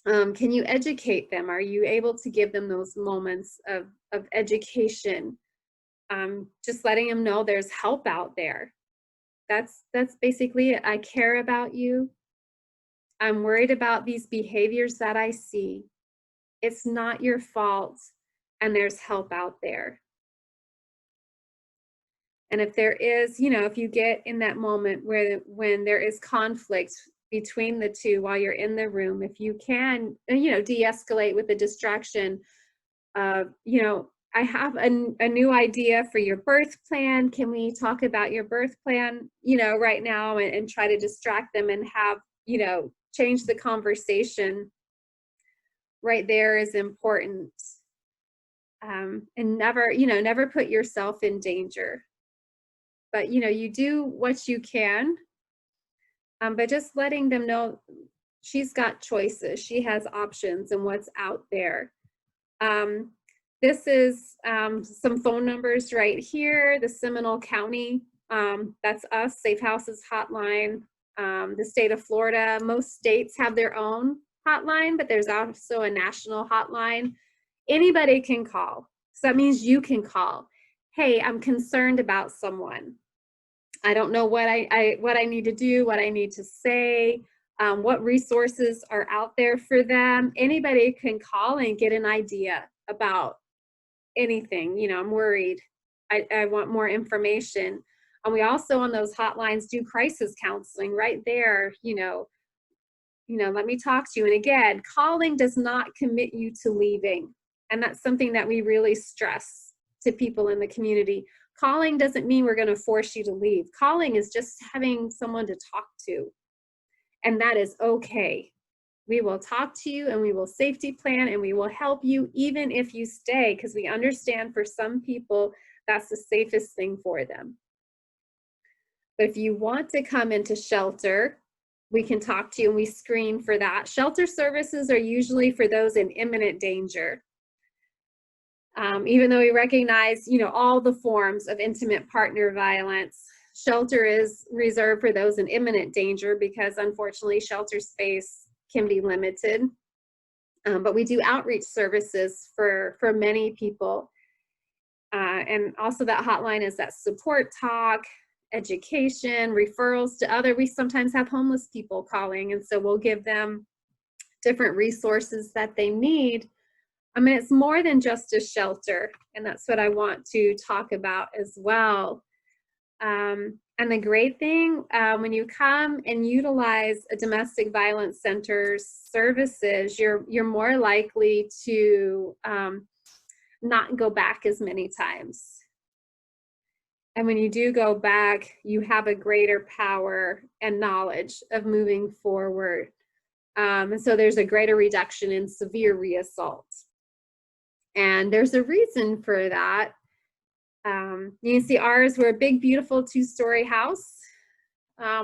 Can you educate them? Are you able to give them those moments of education? Just letting them know there's help out there. That's basically it. I care about you. I'm worried about these behaviors that I see. It's not your fault, and there's help out there. And if there is, you know, if you get in that moment when there is conflict between the two while you're in the room, if you can, you know, de-escalate with a distraction, you know, I have a new idea for your birth plan. Can we talk about your birth plan, you know, right now, and try to distract them and have, you know, change the conversation right there is important. And never, you know, never put yourself in danger. But, you know, you do what you can, but just letting them know she's got choices. She has options and what's out there. This is some phone numbers right here. The Seminole County, that's us, Safe Houses Hotline. The state of Florida, most states have their own hotline, but there's also a national hotline. Anybody can call. So that means you can call. Hey, I'm concerned about someone. I don't know what I need to do, what I need to say, what resources are out there for them. Anybody can call and get an idea about anything. You know, I'm worried. I want more information. And we also on those hotlines do crisis counseling right there. You know, let me talk to you. And again, calling does not commit you to leaving. And that's something that we really stress to people in the community. Calling doesn't mean we're going to force you to leave. Calling is just having someone to talk to. And that is okay. We will talk to you and we will safety plan and we will help you even if you stay, because we understand for some people that's the safest thing for them. But if you want to come into shelter, we can talk to you and we screen for that. Shelter services are usually for those in imminent danger. Even though we recognize, you know, all the forms of intimate partner violence, shelter is reserved for those in imminent danger because unfortunately shelter space can be limited. But we do outreach services for many people. And also that hotline is that support talk, education, referrals to other. We sometimes have homeless people calling, and so we'll give them different resources that they need. I mean, it's more than just a shelter, and that's what I want to talk about as well. And the great thing, when you come and utilize a domestic violence center's services, you're more likely to not go back as many times. And when you do go back, you have a greater power and knowledge of moving forward. And so there's a greater reduction in severe reassault. And there's a reason for that. You can see ours, we're a big, beautiful 2-story house.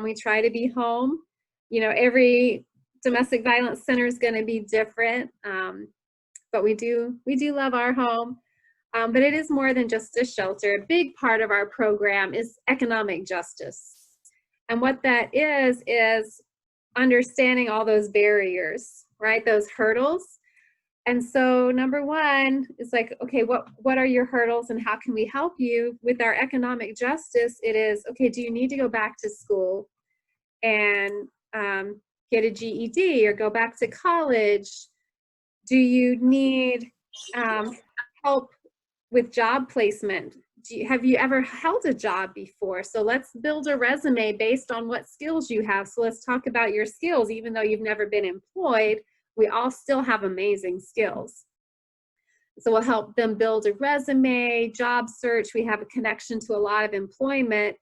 We try to be home. You know, every domestic violence center is going to be different, but we do love our home. But it is more than just a shelter. A big part of our program is economic justice. And what that is understanding all those barriers, right? Those hurdles. And so number one is like, okay, what are your hurdles and how can we help you? With our economic justice, it is, okay, do you need to go back to school and get a GED or go back to college? Do you need help with job placement? Have you ever held a job before? So let's build a resume based on what skills you have. So let's talk about your skills. Even though you've never been employed, we all still have amazing skills. So we'll help them build a resume, job search. We have a connection to a lot of employment.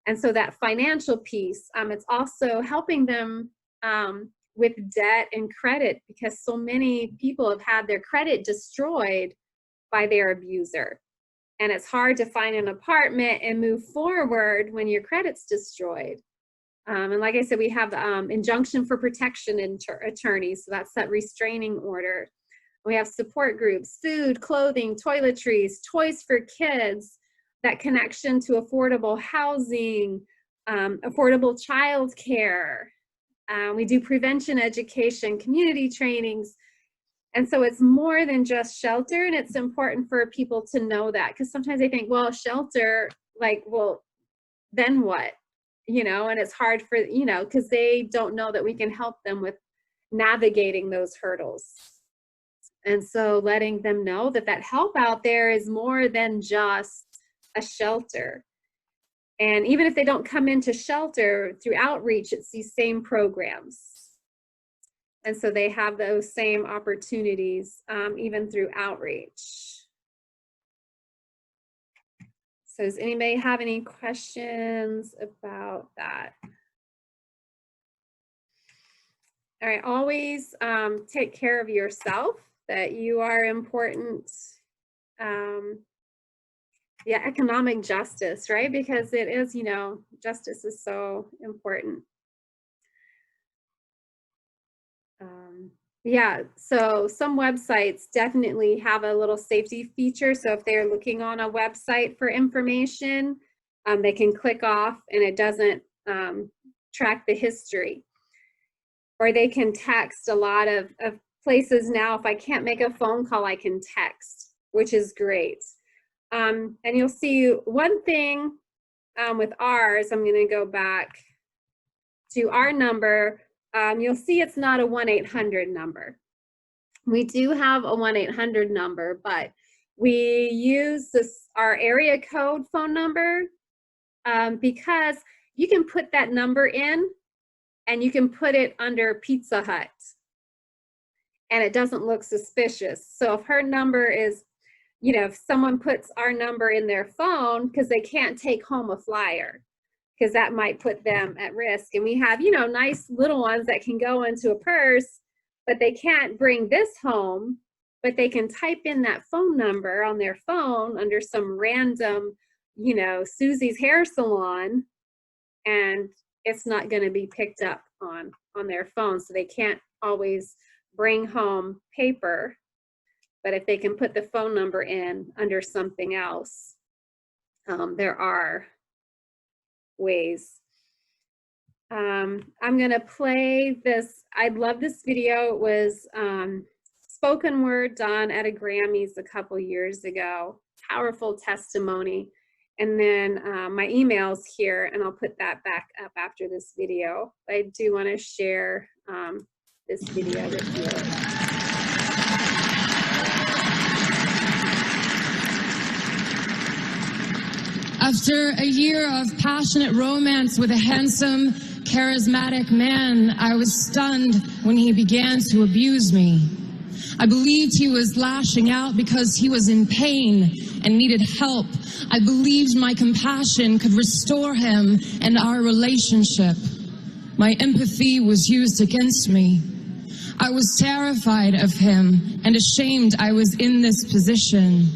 And so that financial piece, it's also helping them with debt and credit, because so many people have had their credit destroyed by their abuser. And it's hard to find an apartment and move forward when your credit's destroyed. And like I said, we have injunction for protection attorneys. So that's that restraining order. We have support groups, food, clothing, toiletries, toys for kids, that connection to affordable housing, affordable childcare. We do prevention education, community trainings. And so it's more than just shelter, and it's important for people to know that, because sometimes they think, well, shelter, like, well, then what? You know, and it's hard for, you know, because they don't know that we can help them with navigating those hurdles. And so letting them know that that help out there is more than just a shelter. And even if they don't come into shelter, through outreach, it's these same programs. And so they have those same opportunities, even through outreach. So does anybody have any questions about that? All right, always take care of yourself, that you are important. Yeah, economic justice, right? Because it is, you know, justice is so important. Yeah, so some websites definitely have a little safety feature. So if they're looking on a website for information, they can click off and it doesn't track the history. Or they can text. A lot of places now, if I can't make a phone call, I can text, which is great. And you'll see one thing with ours, I'm going to go back to our number. You'll see it's not a 1-800 number. We do have a 1-800 number, but we use our area code phone number because you can put that number in and you can put it under Pizza Hut and it doesn't look suspicious. So if her number is, you know, if someone puts our number in their phone because they can't take home a flyer, because that might put them at risk. And we have, you know, nice little ones that can go into a purse, but they can't bring this home, but they can type in that phone number on their phone under some random, you know, Susie's hair salon, and it's not going to be picked up on their phone. So they can't always bring home paper, but if they can put the phone number in under something else, there are ways. I'm gonna play this. I love this video. It was spoken word done at a Grammys a couple years ago. Powerful testimony. And then my email's here, and I'll put that back up after this video. I do want to share this video with you. After a year of passionate romance with a handsome, charismatic man, I was stunned when he began to abuse me. I believed he was lashing out because he was in pain and needed help. I believed my compassion could restore him and our relationship. My empathy was used against me. I was terrified of him and ashamed I was in this position.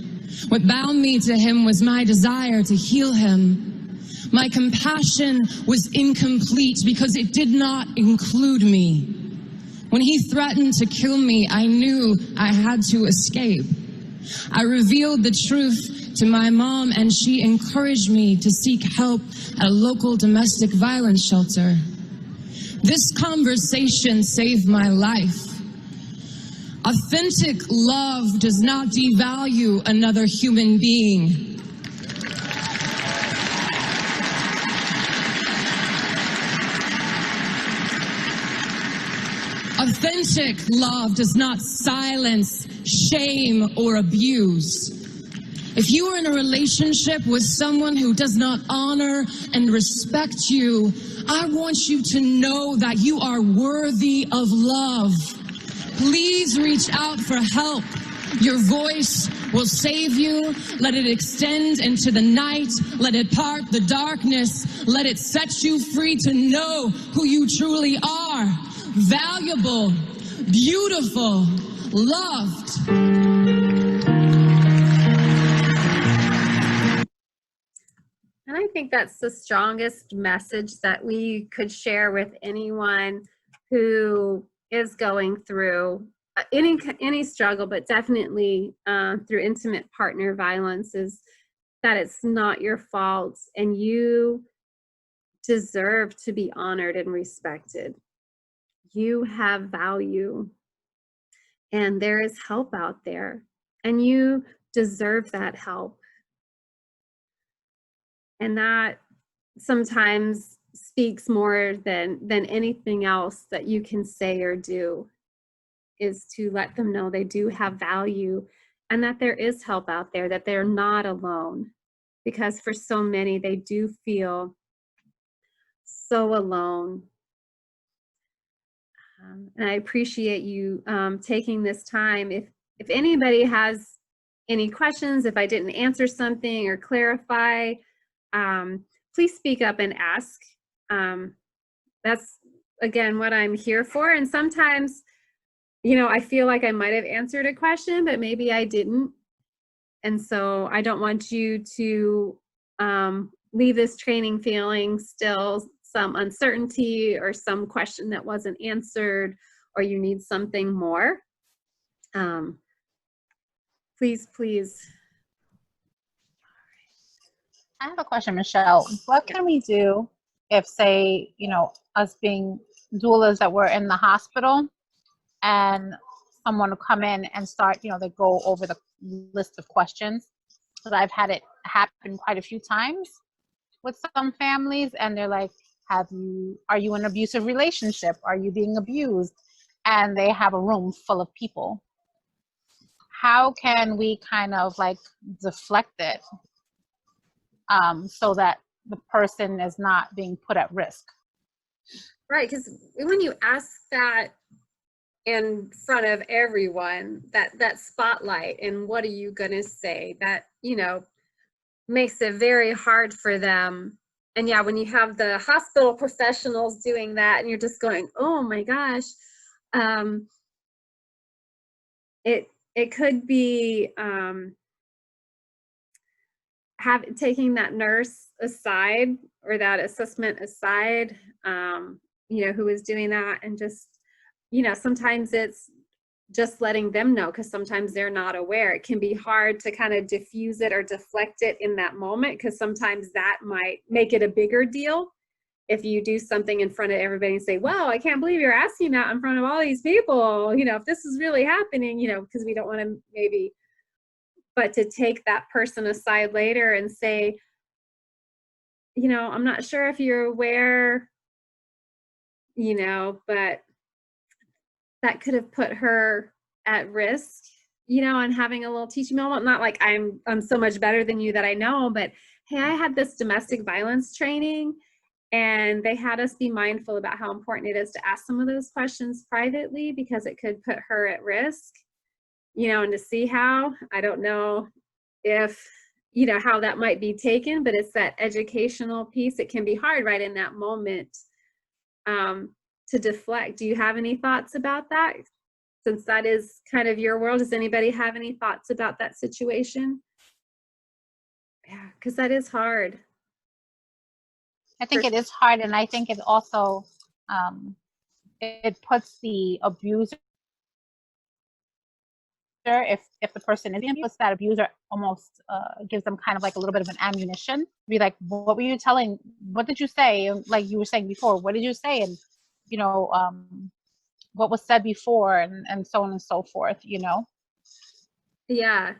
What bound me to him was my desire to heal him. My compassion was incomplete because it did not include me. When he threatened to kill me, I knew I had to escape. I revealed the truth to my mom, and she encouraged me to seek help at a local domestic violence shelter. This conversation saved my life. Authentic love does not devalue another human being. Authentic love does not silence, shame, or abuse. If you are in a relationship with someone who does not honor and respect you, I want you to know that you are worthy of love. Please reach out for help. Your voice will save you. Let it extend into the night. Let it part the darkness. Let it set you free to know who you truly are. Valuable, beautiful, loved. And I think that's the strongest message that we could share with anyone who is going through any struggle, but definitely through intimate partner violence, is that it's not your fault and you deserve to be honored and respected. You have value and there is help out there and you deserve that help. And that sometimes speaks more than anything else that you can say or do, is to let them know they do have value and that there is help out there, that they're not alone. Because for so many, they do feel so alone. And I appreciate you taking this time. If anybody has any questions, if I didn't answer something or clarify, please speak up and ask. That's, again, what I'm here for. And sometimes, you know, I feel like I might have answered a question, but maybe I didn't. And so I don't want you to leave this training feeling still some uncertainty or some question that wasn't answered, or you need something more. Please. I have a question, Michelle. What can we do if, say, you know, us being doulas that were in the hospital and someone will come in and start, you know, they go over the list of questions? Because I've had it happen quite a few times with some families, and they're like, are you in an abusive relationship? Are you being abused? And they have a room full of people. How can we kind of like deflect it so that the person is not being put at risk? Right, because when you ask that in front of everyone, that spotlight, and what are you going to say, that, you know, makes it very hard for them. And yeah, when you have the hospital professionals doing that and you're just going, oh my gosh, it could be taking that nurse aside or that assessment aside, you know, who is doing that, and just, you know, sometimes it's just letting them know, because sometimes they're not aware. It can be hard to kind of diffuse it or deflect it in that moment, because sometimes that might make it a bigger deal. If you do something in front of everybody and say, wow, I can't believe you're asking that in front of all these people, you know, if this is really happening, you know, because we don't want to maybe, but to take that person aside later and say, you know, I'm not sure if you're aware, you know, but that could have put her at risk, you know, and having a little teaching moment, not like I'm so much better than you that I know, but hey, I had this domestic violence training and they had us be mindful about how important it is to ask some of those questions privately, because it could put her at risk, you know, and to see how, I don't know if, you know, how that might be taken, but it's that educational piece. It can be hard right in that moment to deflect. Do you have any thoughts about that? Since that is kind of your world, does anybody have any thoughts about that situation? Yeah, because that is hard. I think it is hard, and I think it also it puts the abuser, if the person is puts that abuser, almost gives them kind of like a little bit of an ammunition. Be like, what were you telling? What did you say? Like you were saying before, what did you say? And you know, what was said before, and so on and so forth. You know. Yeah,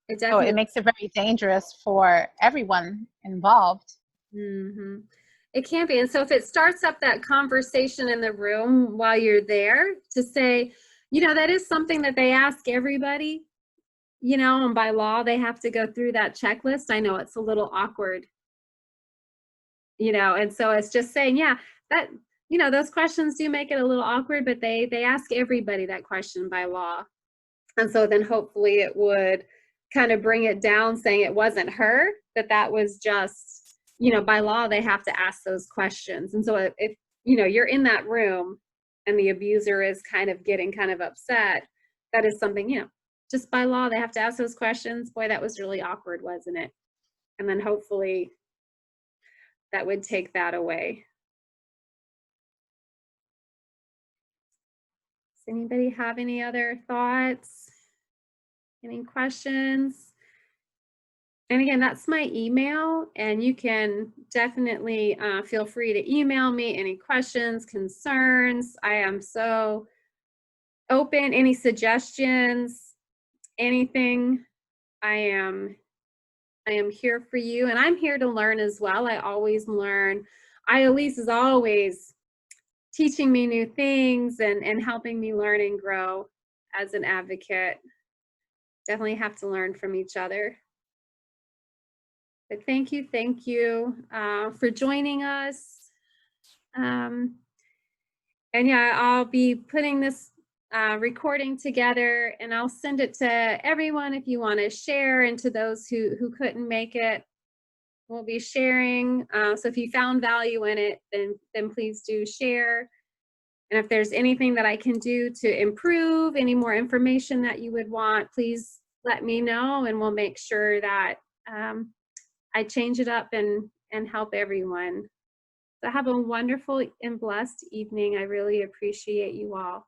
it So definitely. it makes it very dangerous for everyone involved. Mm-hmm. It can be. And so if it starts up that conversation in the room while you're there, to say, you know, that is something that they ask everybody, you know, and by law, they have to go through that checklist. I know it's a little awkward, you know, and so it's just saying, yeah, that, you know, those questions do make it a little awkward, but they ask everybody that question by law. And so then hopefully it would kind of bring it down, saying it wasn't her, that was just, you know, by law, they have to ask those questions. And so if, you know, you're in that room and the abuser is kind of getting kind of upset, that is something, you know, just by law, they have to ask those questions. Boy, that was really awkward, wasn't it? And then hopefully that would take that away. Does anybody have any other thoughts? Any questions? And again, that's my email, and you can definitely feel free to email me any questions, concerns. I am so open. Any suggestions, anything, I am here for you, and I'm here to learn as well. I always learn. Iolise is always teaching me new things and helping me learn and grow as an advocate. Definitely have to learn from each other. But thank you for joining us. And yeah, I'll be putting this recording together, and I'll send it to everyone if you want to share, and to those who couldn't make it. We'll be sharing. So if you found value in it, then please do share. And if there's anything that I can do to improve, any more information that you would want, please let me know, and we'll make sure that I change it up and help everyone. So have a wonderful and blessed evening. I really appreciate you all.